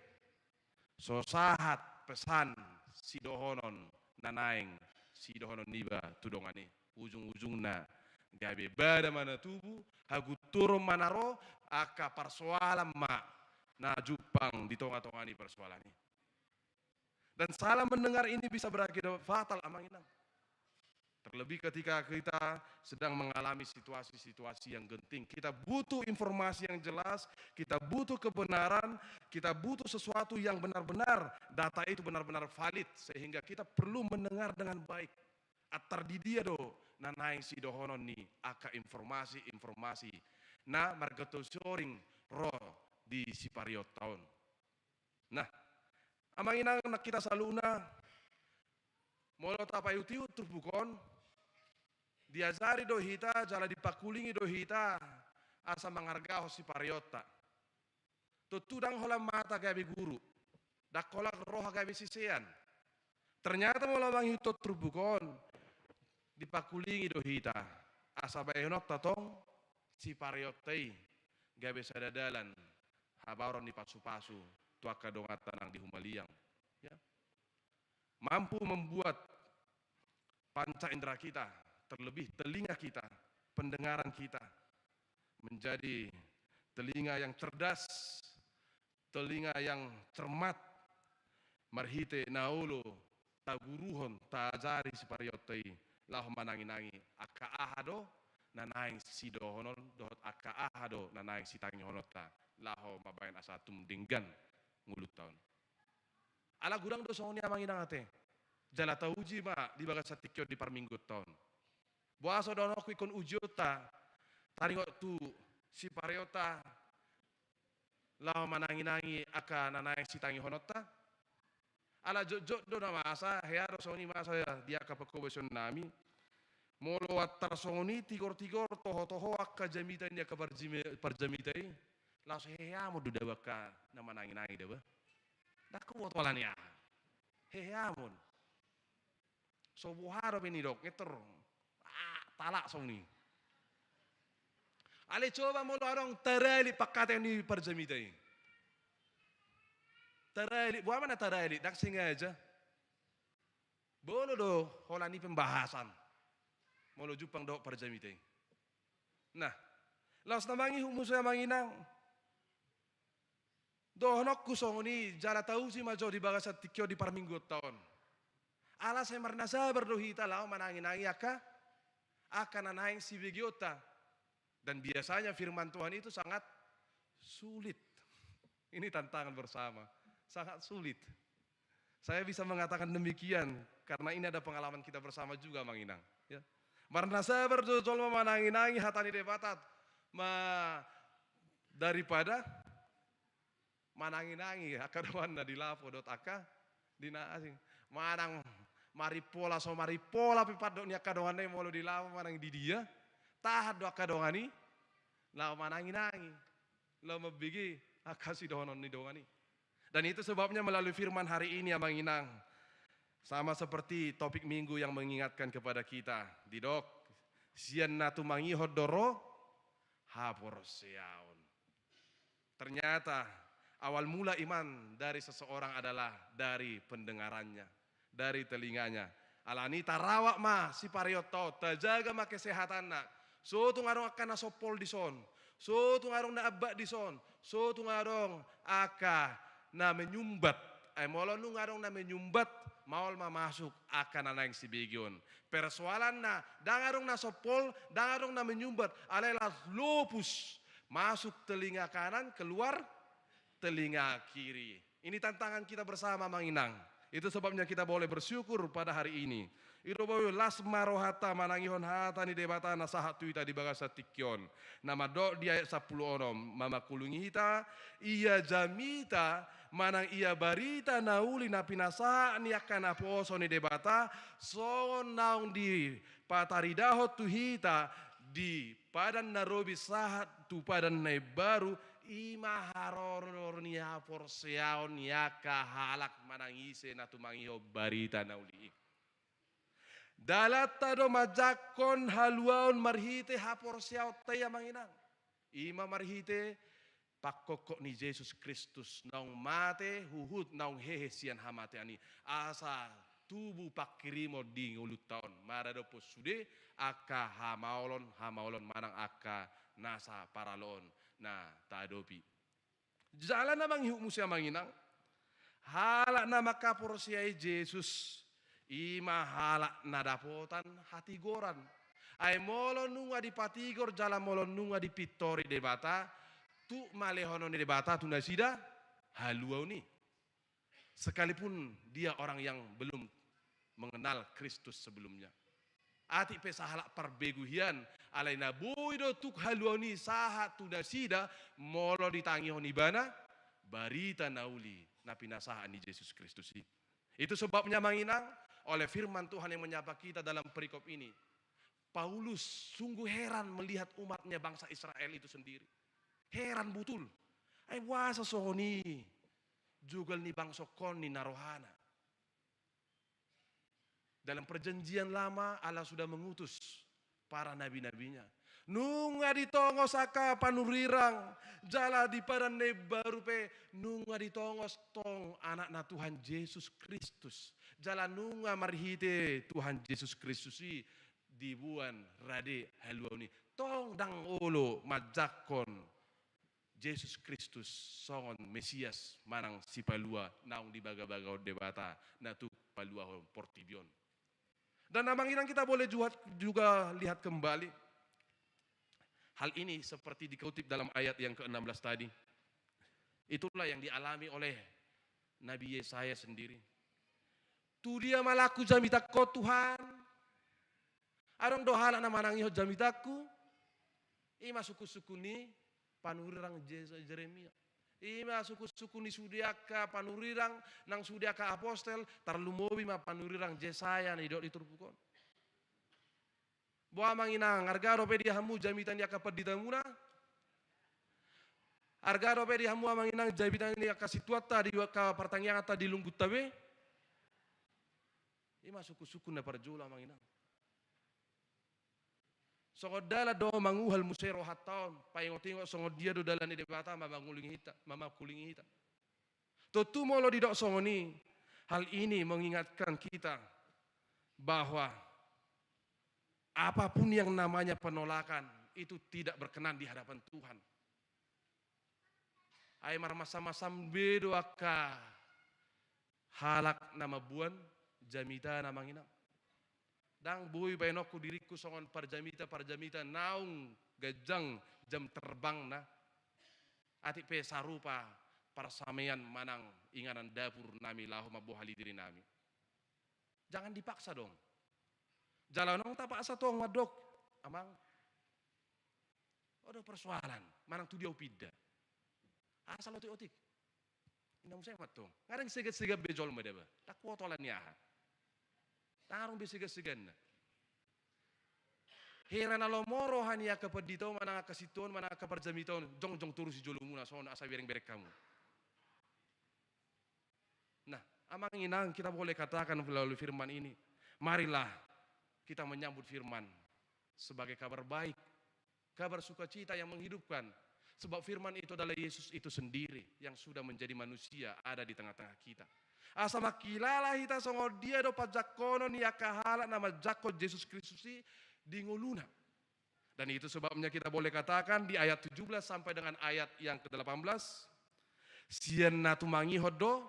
sosahat pesan sidohonon nanaing, sidohonon niba tudongani, ujung-ujung na gabe bada mana tubuh, hagu turun manaro, aka persoalan ma, na jupang di tonga-tongani persoalan ini. Dan salah mendengar ini bisa berakibat fatal Manginang. Terlebih ketika kita sedang mengalami situasi-situasi yang genting. Kita butuh informasi yang jelas, kita butuh kebenaran, kita butuh sesuatu yang benar-benar, data itu benar-benar valid. Sehingga kita perlu mendengar dengan baik. Atar di dia do, nanaing si dohonon ni, aka informasi-informasi. Na margato soring roh di Sipariot tahun. Nah, Manginang nak kita saluna, molo tapayutiu terbukon, diajari do hita, jala dipakulingi do hita, asa mangargaho Sipariota. Tutudang hola mata gabi guru, dak kolak roha gabi sisean. Ternyata molo manghitot terbukon, dipakulingi do hita, asa baenok tatong Sipariotai, gabi sadadalan, habaron di pasu-pasu. Tuaka dongat tanang di Humaliang, ya. Mampu membuat panca indera kita, terlebih telinga kita, pendengaran kita menjadi telinga yang cerdas, telinga yang cermat. Marhite naulo taguruhon tajari Sipariotai laho manangi-nangi aka ahado nanaing sidohonon dohot aka ahado nanaing sitangi honota laho mabayan asatum dinggan ngulut tahun. Ala gudang do songoni Manginang ate. Jala tauji ma di bagas satikyo di parminggut tahun. Buaso dono ku ikon ujiota. Taringot tu Sipariota lao manangi-nangi aka nanaing sitangi honota. Ala jok do na masa hearo songoni masa dia ka pekobeson nami. Molo watar songoni tigor-tigor toho-toho akka jamita ini aka parjamitai. Langsung heamu duda baka nama nangi-nangi deba. Dak kuat walanya. Heamun. So buharo ini dok ngeter. Talak songni. Ale coba mulu orang terali pakate ini parjamitai. Terali, buah mana terali? Dak sengaja. Bolo do holani pembahasan. Mulu jupang dok parjamitai. Nah, laos namangi humusnya Manginang. Dohnok kusongoni jala tahu si majo di bagasat tikyo di parminggut tahun. Ala saya marna sabar dohita lao manangi-nangi akan nanaing si begiota. Dan biasanya firman Tuhan itu sangat sulit. Ini tantangan bersama, sangat sulit. Saya bisa mengatakan demikian karena ini ada pengalaman kita bersama juga Manginang. Ya. Marna sabar jol manangi-nangi hatani debatat daripada manangi-nangi akadoan na dilapo dot aka dinaasing manang maripola pipat do ni akadoan na molo dilapo manang di dia tahat do akadoan ni lao manangi-nangi lao mabigi akasi dohonon ni dongani. Dan itu sebabnya melalui firman hari ini Manginang sama seperti topik minggu yang mengingatkan kepada kita di dok sian natu mangihod doro hapor seaon. Ternyata Awal mula iman dari seseorang adalah dari pendengarannya, dari telinganya. Alani tarawak ma si parioto, tajaga ma kesehatan nak. So tu ngarong akan nasopol di son. So tu ngarong na abak di son. So tu ngarong aka na menyumbat. Molo nu ngarong na menyumbat, maul ma masuk akan ana yang sibigyon. Persoalan na, dangarong na sopol, dangarong na menyumbat, adalah lupus. Masuk telinga kanan, keluar telinga kiri. Ini tantangan kita bersama Manginang. Itu sebabnya kita boleh bersyukur pada hari ini. Iro boyo las marohata manangihon hata ni debata nasahat tuita di bagasa tikyon. Nama do di ayat 10 onom. Mama kulungita, iya jamita, manang iya barita nauli na pinasa ni akan aposo ni debata. So naung di pataridaho tuhita di padan narobi sahat tu padan na baru. Ima haror niya porseaon niya kahalak manangise na tumangiho barita nauli. Dalata do majakon haluaon marhite haporseao teya manginang. Ima marhite pakokok ni Yesus Kristus naung mate huhut naung hehesian hamate ani asa tubuh pakirimo di ngulut taon marado posude aka hamaolon manang aka nasa paralon. Nah, tadopi. Jalan namang hiu musia manginang. Halak nama kaporsiai Yesus. Ima halak nadapotan hati goran. Ay molo nunga di patigor jalan molo nunga di pitori debata. Tu malehono ni debata tu nasida haluau ni. Sekalipun dia orang yang belum mengenal Kristus sebelumnya. Ati pe sahalak perbeguhian alaina boido tuk haluani sahat tu nasida molo ditangi honibana barita nauli napi nasahan ni Yesus Kristus. Itu sebabnya manginang oleh firman Tuhan yang menyapa kita dalam perikop ini. Paulus sungguh heran melihat umatnya bangsa Israel itu sendiri. Heran betul. Ay wasa sohoni jugal ni bangsa kon ni narohana. Dalam perjanjian lama Allah sudah mengutus para nabi-nabinya. Nunga ditongos aka panurirang jala di padan baru pe nunga ditongos tong anak na Tuhan Yesus Kristus. Jala nunga marhite Tuhan Yesus Kristus dibuan rade haluani. Tong dang olo majakon Yesus Kristus songon Mesias manang si palua naung di baga-baga debata natu palua portibion. Dan namanginang kita boleh juga lihat kembali. Hal ini seperti dikutip dalam ayat yang ke-16 tadi. Itulah yang dialami oleh Nabi Yesaya sendiri. Tu dia malaku jamitakko Tuhan. Arong dohala na manangiho jamitaku. Ima suku-suku ni panurirang Jeremia. Ima suku-suku ni sudiaka panurirang nang sudiaka apostel tarlumobi ma panurirang Jesaya ni dot diturpukon. Boa manginang argaro pe dia hamu jamitan dia kapedita muna. Argaro pe dia hamu manginang jamitan dia kasituata di ka pertanyaan ta di lunggut tabe. Ima suku-suku na parjula manginang. Songod dala do manguhal musero hataon paingotingo songod dia do dala ni debata mama kuling hita. Tutu molo di dok songoni hal ini mengingatkan kita bahwa apapun yang namanya penolakan itu tidak berkenan di hadapan Tuhan. Ay marmasam-masam bedo aka halak nama buan jamita nama nginang. Dang bui bainoku diriku songon parjamita naung gajang jam terbang na atik pe sarupa parsamean manang inganan dapur nami lahu mabuhali diri nami. Jangan dipaksa dong. Jalanong tapaksa tong madok amang. Ada persoalan manang tu dia upida. Asal otik. Inam saya matong. Ngarang segat-segat bejol medeba. Tak kuotolan yaha. Tarung bisiga-sigan na. Heran alo moro hanya kapedito mana kasiton mana kaparjamiton jong turu si jolumuna so asa bereng-bereng kamu. Nah, amang inang kita boleh katakan melalui firman ini. Marilah kita menyambut firman sebagai kabar baik, kabar sukacita yang menghidupkan. Sebab firman itu adalah Yesus itu sendiri yang sudah menjadi manusia ada di tengah-tengah kita. Asa makilala hita songo dia do pajakono ni akahala nama jako Yesus Kristus di ngoluna. Dan itu sebabnya kita boleh katakan di ayat 17 sampai dengan ayat yang ke-18. Sien natu mangihodo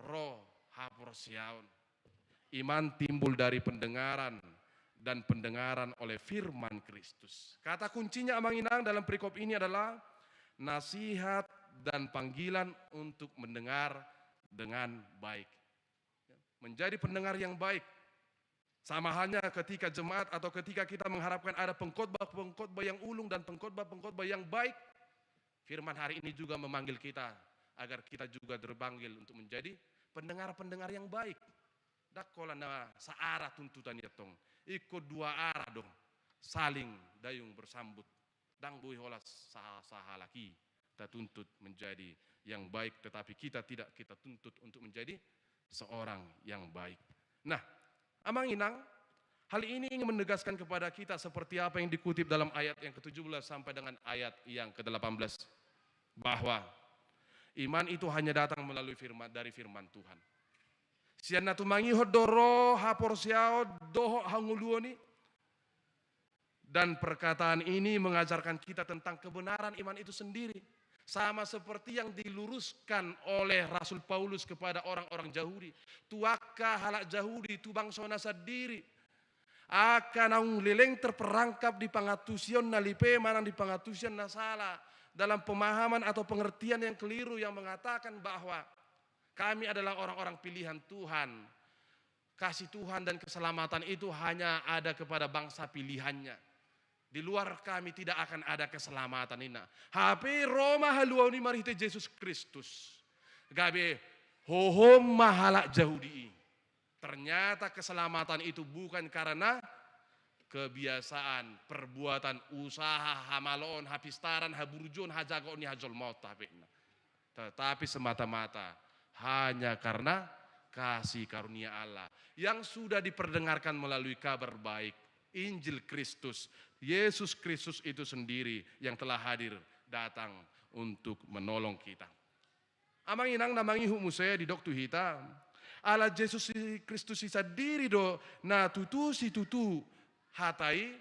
roh haporsiaun. Iman timbul dari pendengaran dan pendengaran oleh firman Kristus. Kata kuncinya Amang Inang dalam perikop ini adalah nasihat dan panggilan untuk mendengar dengan baik. Menjadi pendengar yang baik. Sama halnya ketika jemaat atau ketika kita mengharapkan ada pengkhotbah yang ulung dan pengkhotbah yang baik. Firman hari ini juga memanggil kita agar kita juga terpanggil untuk menjadi pendengar-pendengar yang baik. Dakolana searah tuntutan ya tong. Ikut dua arah dong. Saling dayung bersambut. Dang bui holas sahalaki. Kita tuntut menjadi yang baik, tetapi kita tidak kita tuntut untuk menjadi seorang yang baik. Nah, Amang Inang, hal ini ingin menegaskan kepada kita seperti apa yang dikutip dalam ayat yang ke-17 sampai dengan ayat yang ke-18. Bahwa iman itu hanya datang melalui dari firman Tuhan. Siana tumangi hodoro haporsiao doho hanguluoni. Dan perkataan ini mengajarkan kita tentang kebenaran iman itu sendiri. Sama seperti yang diluruskan oleh Rasul Paulus kepada orang-orang Yahudi. Tuaka halak Yahudi, tu bangsona sadiri. Akan ang lileng terperangkap di pangatusion nalipe manang di pangatusion nasala. Dalam pemahaman atau pengertian yang keliru yang mengatakan bahwa kami adalah orang-orang pilihan Tuhan. Kasih Tuhan dan keselamatan itu hanya ada kepada bangsa pilihannya. Di luar kami tidak akan ada keselamatan ini. Hape Roma haluani marite Yesus Kristus. Gabe hohom mahalak Yahudi. Ternyata keselamatan itu bukan karena kebiasaan, perbuatan, usaha, hamalon, hapistaran, haburjon, hajagon, hajol maut. Tetapi semata-mata hanya karena kasih karunia Allah yang sudah diperdengarkan melalui kabar baik. Injil Kristus, Yesus Kristus itu sendiri yang telah hadir datang untuk menolong kita. Amang Inang namangi humusaya di doktu hita. Ala Yesus Kristus isa diri do na tutu si tutu hatai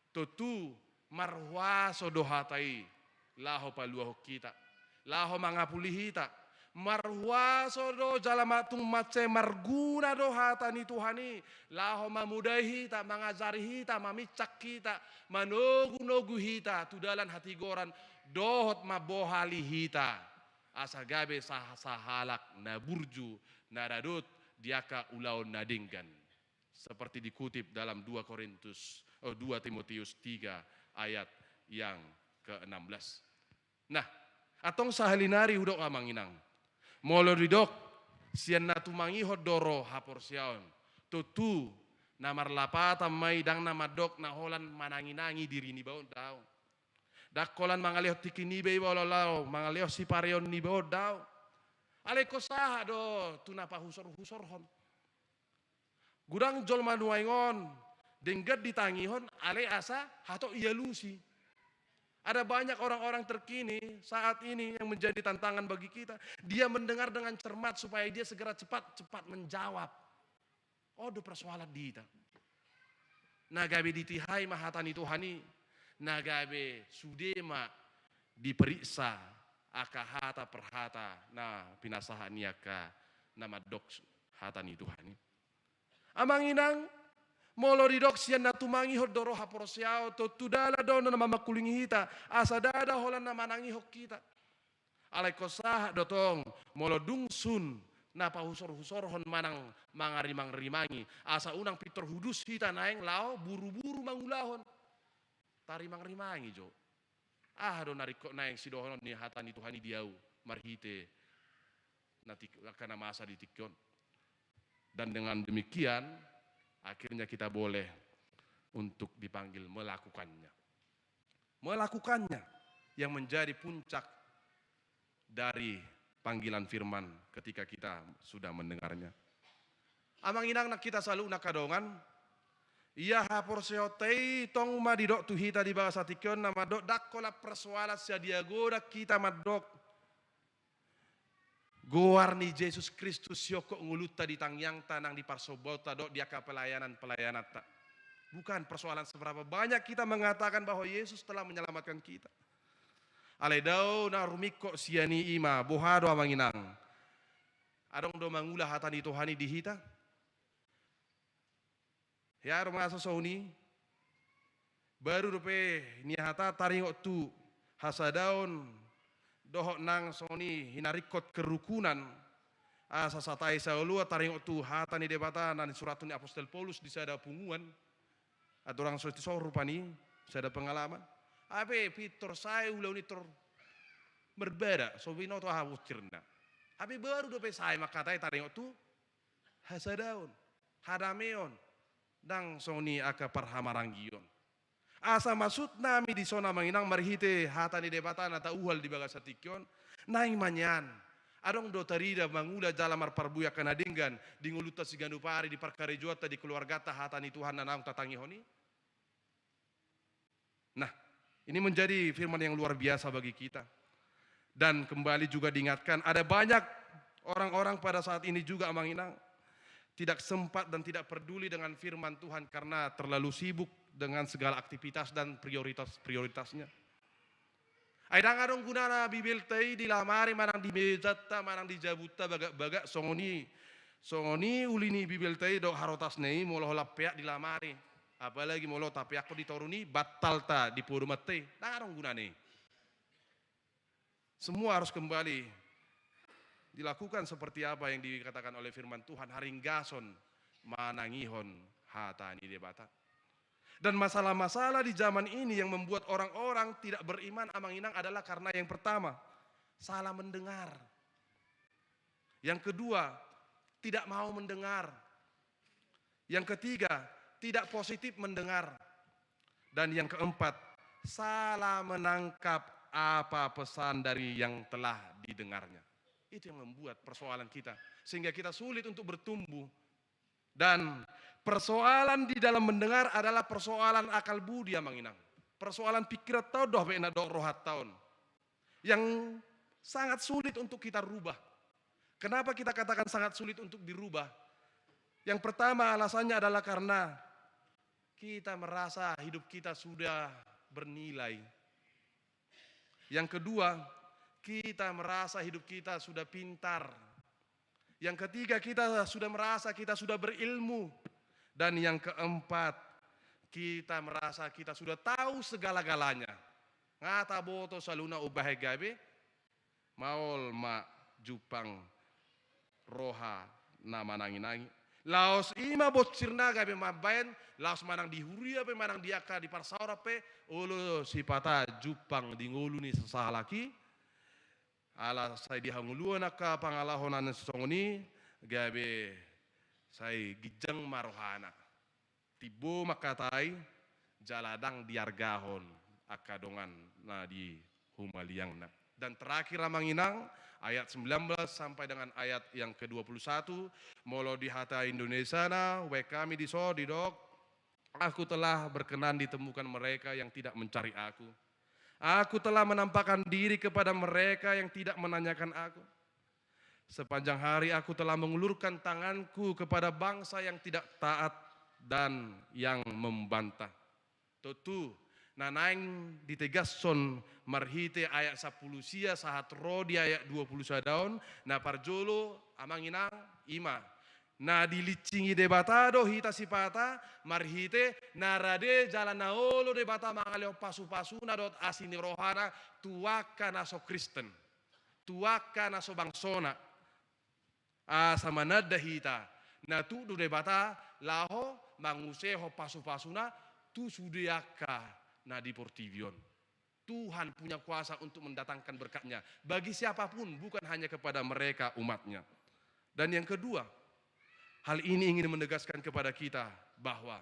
tutu marwaso do hatai laho paluaho kita. Laho mangapuli hita. Marwaso do jalamatung mace marguna do hatani Tuhani. Laho mamudai hita, mangajari hita, mamicak kita, manogu-nogu hita, tudalan hati goran, dohot mabohali hita. Asagabe sahalak na burju, na radut, diaka ulaon nadinggan. Seperti dikutip dalam 2 Timotius 3 ayat yang ke-16. Nah, atong sahalinari hudok Amang Inang. Molo ridok sian natumangi hodoro haporsiaon. Tutu namar lapata may dang namadok na holan mananginangi diri ni baon daw. Dakolan mangalih tikini bay walalaw, mangalih si pareon ni baon daw. Ale ko saha do tunapa husor-husorhon. Gudang jol manuaingon denggat ditangihon ale asa hato ialusi. Ada banyak orang-orang terkini saat ini yang menjadi tantangan bagi kita. Dia mendengar dengan cermat supaya dia segera cepat menjawab. Oh, do persoalan dita. Nagabe ditihai mahatani Tuhani. Nagabe sudema diperiksa akahata perhata. Nah, pinasahan niaka nama dok hatani Tuhani. Amang Inang molo ridok sian natumangi hodoro haporsiao to tudala dono nama makulingi hita asadada holan nama nangi hok kita alai kosah dotong molo dungsun napa husor-husorhon manang mangarimang-rimangi asa unang pitor hudus hita naeng lao buru-buru mangulahon tarimang-rimangi jo do nariko naeng sidohon ni hatani Tuhani diau marhite nanti akan masa ditikyon dan dengan demikian akhirnya kita boleh untuk dipanggil melakukannya. Melakukannya yang menjadi puncak dari panggilan firman ketika kita sudah mendengarnya. Amang Inang nak kita selalu nakadongan Ia hapor seotei tong madidok tuhita di bawah satikon nama dok dakola persoalan sedia goda kita madok. Goarni Yesus Kristus yoko nguluta di tangyang tanang di parsobota dok dia ke pelayanan tak. Bukan persoalan seberapa banyak kita mengatakan bahwa Yesus telah menyelamatkan kita. Aledau na rumiko siani ima bohado amanginang. Adong do mangulah hatani Tuhani dihita. Ya rumah sosoni baru dope niata taringok tu hasadaun dohok nang soni hinarikot kerukunan asa satai saulua taringok tu hatani debata nan suratun apostol Paulus di sada punguan atau orang suatu rupani sada pengalaman ape pitor saya ulau ni tor berbeda so we know to how cirna ape baru dope saya makatai taringok tu hasadaun hadameon dang soni aka parhamaranggion. Asa maksud nami di sona manginang marhite hatani debatan ata uhal di bagas satikyon naing manyan. Adong do tarida mangula jalan marparbuya kanadinggan di nguluta sigandu pari di parkarejuata di keluargata hatani Tuhan nanang tatangi honi. Nah, ini menjadi firman yang luar biasa bagi kita. Dan kembali juga diingatkan ada banyak orang-orang pada saat ini juga manginang tidak sempat dan tidak peduli dengan firman Tuhan karena terlalu sibuk dengan segala aktivitas dan prioritasnya. Aidang adong gunana bibil tei di lamari manang di mejata manang di jabuta baga songoni ulini bibil tei do harotas nei molo lapea di lamari. Apalagi molo tapi aku ditoruni batal ta di puru mate. Darong gunane. Semua harus kembali dilakukan seperti apa yang dikatakan oleh firman Tuhan haringgason manangihon hatani debata. Dan masalah-masalah di zaman ini yang membuat orang-orang tidak beriman amanginang adalah karena yang pertama salah mendengar. Yang kedua tidak mau mendengar. Yang ketiga tidak positif mendengar. Dan yang keempat salah menangkap apa pesan dari yang telah didengarnya. Itu yang membuat persoalan kita. Sehingga kita sulit untuk bertumbuh. Dan persoalan di dalam mendengar adalah persoalan akal budi amanginang. Persoalan pikiran tau doh bena doh rohat taun. Yang sangat sulit untuk kita rubah. Kenapa kita katakan sangat sulit untuk dirubah? Yang pertama alasannya adalah karena kita merasa hidup kita sudah bernilai. Yang kedua, kita merasa hidup kita sudah pintar. Yang ketiga kita sudah merasa kita sudah berilmu. Dan yang keempat kita merasa kita sudah tahu segala-galanya. Ngata boto saluna ubahe gabe maol ma jupang roha na manangi-nangi. Laos ima bocirna gabe mabayan laos manang dihuria pe manang diaka di parsaura pe ulo sipata jupang di ngulu ni sesahalaki. Ala saya dihanguluan ka pangalahonan songoni gabe saya gijang marohana tibo makatai jaladang diargahon akadongan na di humaliang na. Dan terakhir amanginang ayat 19 sampai dengan ayat yang ke-21 molo di hata Indonesia na we kami di dok aku telah berkenan ditemukan mereka yang tidak mencari aku. Aku telah menampakkan diri kepada mereka yang tidak menanyakan aku. Sepanjang hari aku telah mengulurkan tanganku kepada bangsa yang tidak taat dan yang membantah. Tutu, nanaing ditegasson marhite ayat 10 sia sahat rodi ayat 20 sadaun, na parjolo amanginang ima. Na dilicingi debatado hita sipata marhite narade jalan naolo debata mangaleo pasu-pasuna dot asini rohana tuaka naso Kristen tuaka naso bangsona asa manada hita na tu do debata laho manguseho pasu-pasuna tu sudiaka na di portivion. Tuhan punya kuasa untuk mendatangkan berkatnya bagi siapapun, bukan hanya kepada mereka umatnya. Dan yang kedua, hal ini ingin menegaskan kepada kita bahwa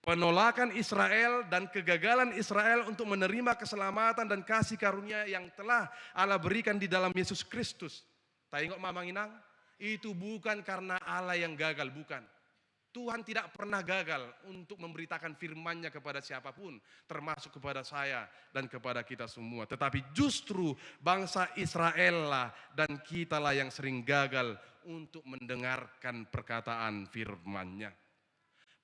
penolakan Israel dan kegagalan Israel untuk menerima keselamatan dan kasih karunia yang telah Allah berikan di dalam Yesus Kristus. Tengok mamanginang, itu bukan karena Allah yang gagal, bukan. Tuhan tidak pernah gagal untuk memberitakan firman-Nya kepada siapapun, termasuk kepada saya dan kepada kita semua. Tetapi justru bangsa Israel lah dan kita lah yang sering gagal untuk mendengarkan perkataan firman-Nya.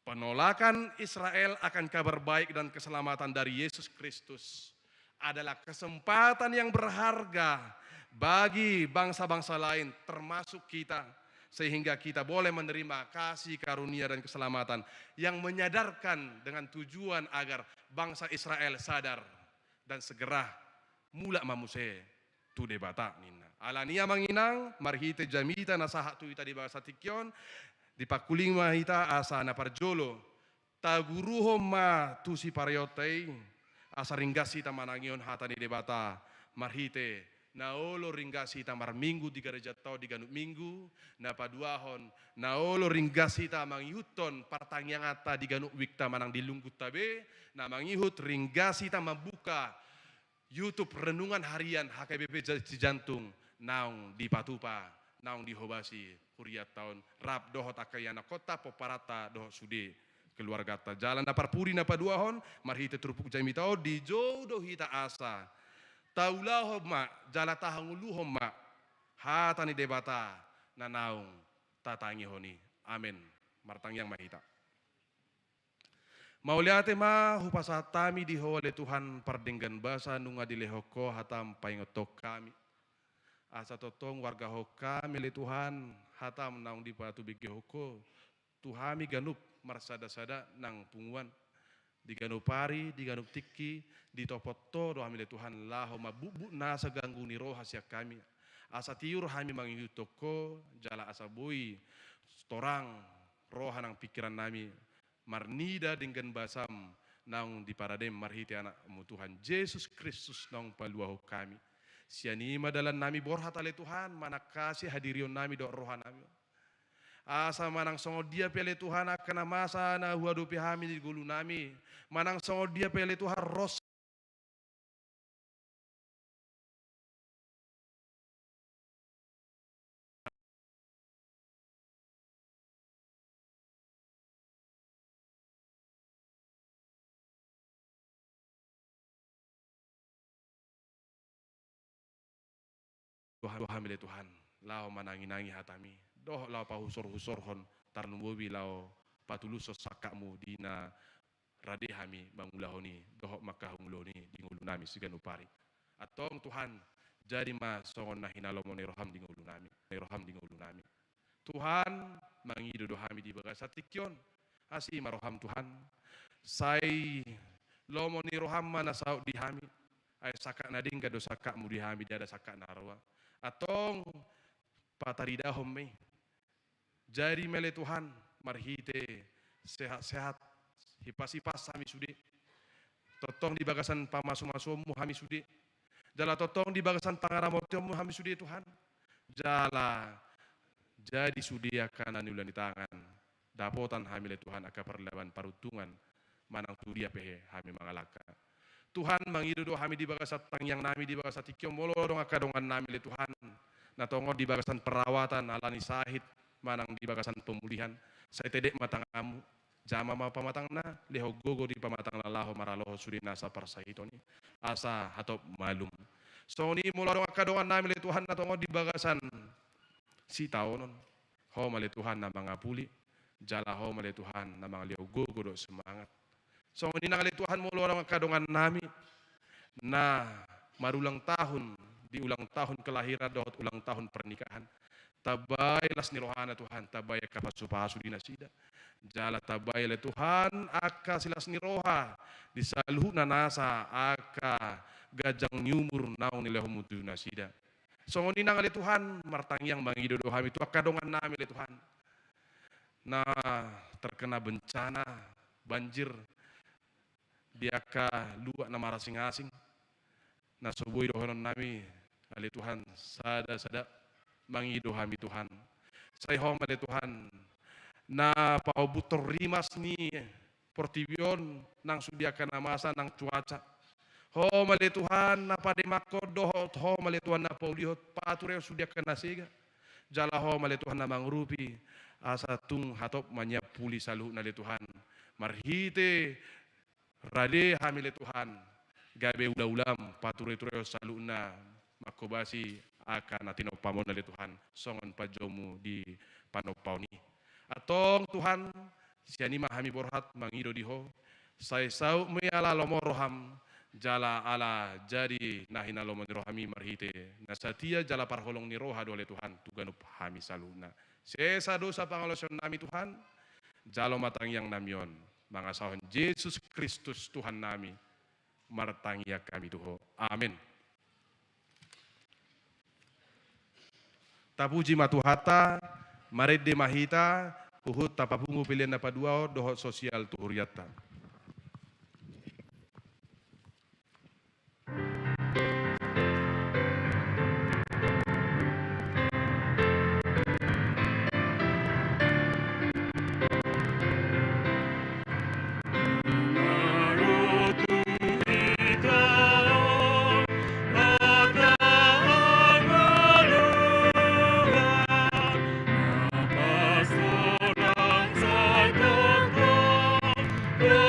Penolakan Israel akan kabar baik dan keselamatan dari Yesus Kristus adalah kesempatan yang berharga bagi bangsa-bangsa lain termasuk kita, sehingga kita boleh menerima kasih karunia dan keselamatan yang menyadarkan dengan tujuan agar bangsa Israel sadar dan segera mula mamuse tu debata nina. Alania manginang marhite jamita nasaha tu ita di bangsa tikyon di pakuling mahita asa na parjolo taguruhom ma tu si pariotai asa ringgasi ta manangion hata ni debata marhite naolo ringgasi ta mar minggu di gereja tau di ganut minggu na paduahon naolo ringgasi ta mangyuton partangyang ata di ganut wikta manang dilunggut tabe na mangyihut ringgasi ta membuka YouTube renungan harian HKBP Cijantung naung di Patupa naung di Hobasi kuriat tahun rap dohot akayana kota poparata dohot sude keluarga ta jalan dapar puri na paduahon marhite trupuk jamitao di jodoh hita asa taulah ma jala tahanguluhom ma hatani debata nanaung tatangi honi amin martang yang mahita mauliate ma hupasatami di oleh Tuhan pardenggan basa nunga dilehoko hatam paingotok kami asa totong warga hoka milik Tuhan hatam naung di patu bigi hoko Tuhami ganup marsada-sada nang punguan di ganup pari di ganup tiki di topoto doa milik Tuhan laho mabubu nasa ganggu ni roh hasia kami asa tiur hami mangihu toko jala asa boi storang roha nang pikiran nami marnida dengan basam naung di paradem marhiti anakmu Tuhan Yesus Kristus naung paluaho kami sianima dalam nami borhat ale Tuhan mana kasih hadirion nami do roha nami asa manang songo dia pele Tuhan akan masa na huadu pihami di gulu nami manang songo dia pele Tuhan ros Tuhan milik Tuhan lao manangi-nangi hatami doh lao pahusor-husor hon tarnumbobi lao patuluso sakakmu dina radehami bangulahoni doh makahunguloni di ngulu nami sigan upari atong Tuhan jadi ma songon na hinalomo ni roham di ngulu nami Tuhan mangido dohami di bagasa tikyon asi maroham Tuhan sai lomo ni roham mana saud di hami ay sakak nading kado sakakmu di hami ada sakak narwa atong pataridahom me jadi mele Tuhan marhite sehat-sehat hipas-hipas hami sude totong di bagasan pamasu-masumu hami sude jala totong di bagasan pangaramotimu hami sude Tuhan jala jadi sude akan anulan di tangan dapotan hami le Tuhan akan perlawan parutungan manang tudia pehe hami mangalaka Tuhan mangido hami di bagasat yang nami di bagasat tikyong molorong akadongan nami le Tuhan natongo di bagasan perawatan alani sahid manang di bagasan pemulihan saya tedek matang amu jama ma pamatang na leho gogo di pamatang lalaho maraloho suri nasa parsahitoni asa hatop malum so ni molorong akadongan nami le Tuhan natongo di bagasan si taonon ho male Tuhan na mangapuli jala ho male Tuhan na mga leho gogo do semangat so ini nangali Tuhan mulu orang kadongan nami na marulang tahun di ulang tahun kelahiran dohot ulang tahun pernikahan tabay las ni rohana Tuhan tabay kapasupasu di nasida jala tabay le Tuhan aka silas ni roha di saluh na nasa aka gajang nyumur naung ni leho mutu nasida so ini nangali Tuhan martangyang mangido dohami tu kadongan nami le Tuhan na terkena bencana banjir diaka luak na marasing-asing na subuhi dohonon nami ali Tuhan sada mangido hami Tuhan sayhom ali Tuhan na paubutor rimas ni portibion nang sudiakan masa nang cuaca ho mali Tuhan na pademako dohot ho mali Tuhan na paulihot patureo sudiakan nasiga jala ho mali Tuhan na mangrupi asa tung hatop manya puli salu nale Tuhan. Marhite rade hamile Tuhan. Gabe ulam pature-ture saluna makobasi akan atino pamon nale Tuhan. Songon pajomu di panopauni. Atong Tuhan siani mahami borhat mangido diho. Sai sau me ala lomoroham jala ala jadi nahina lomon rohami marhite. Nasatia jala parholong ni roha dole Tuhan tuganup hami saluna. Sesa dosa pangalosion nami Tuhan, jalo matang yang namion. Mangasahon Yesus Kristus Tuhan nami, martangia kami Tuho. Amin. Tapuji matuhata, marede mahita, uhut tapapungu pilihan na paduao, dohot sosial tuhuriata. Oh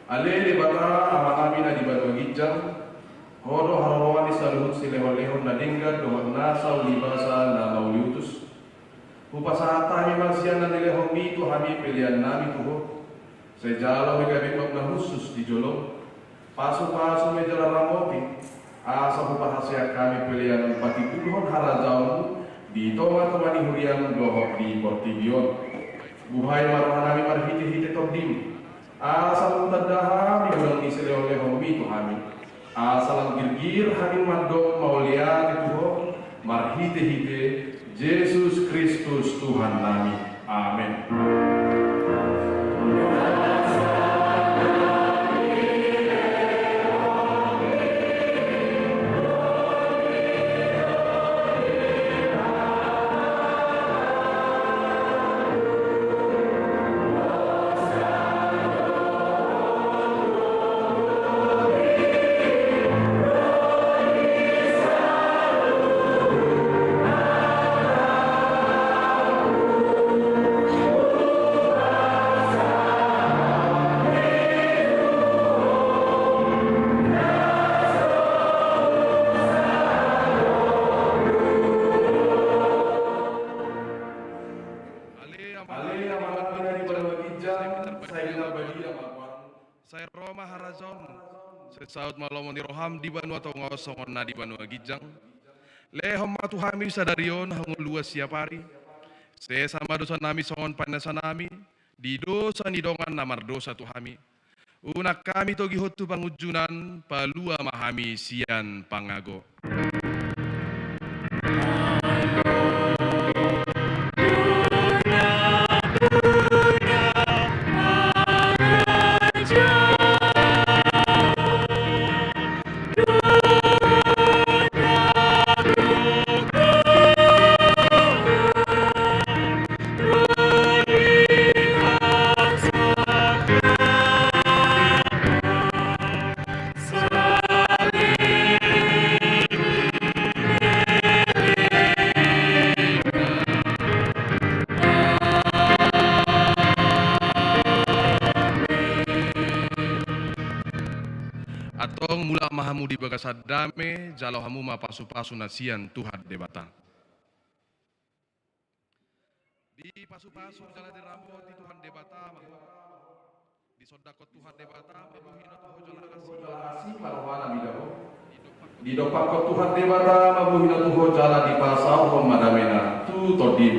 Ale de bata amanami na di batu gijang, hodo harowan di saluhut silehon-lehon na dinggat dohot nasa ulibasa na mauliutus. Upasahata mi malsian na nilehon mito hami pilihan nami tuho. Sejalo mi kabibab na khusus di jolong. Pasu-pasu mi jalan ramoti. Asa upahasya kami pilihan patipulhon harajaun di tonga temani hurian dohot di Portigion. Buhay marohanami marhiti-hiti todim. Asal utadaha mi ulang isi lehon-lehon mito hami. Asal girgir hami mandok maulia dituho marhite-hite Yesus Kristus Tuhan nami. Amin. Saya Roma Harazon, sesaut malomoni roham di banu atau ngosongon na di banu agijang. Lehom matu hami sadarion hangul luas siapari. Se sama dosa nami songon panasa nami, di dosa nidongan namar dosa tu hami. Unak kami togi hotu pangujunan, palua mahami sian pangago. Atong mula mahamu di bagasad dame, jalo hamu ma pasu-pasu nasian Tuhan debata. Di pasu-pasu jala di ramo di Tuhan debata, di sodakot Tuhan debata, mabuhina tuho jala kasih marohana bidaho. Di dopakot Tuhan debata, mabuhina tuho jala di pasau madamena tu todim.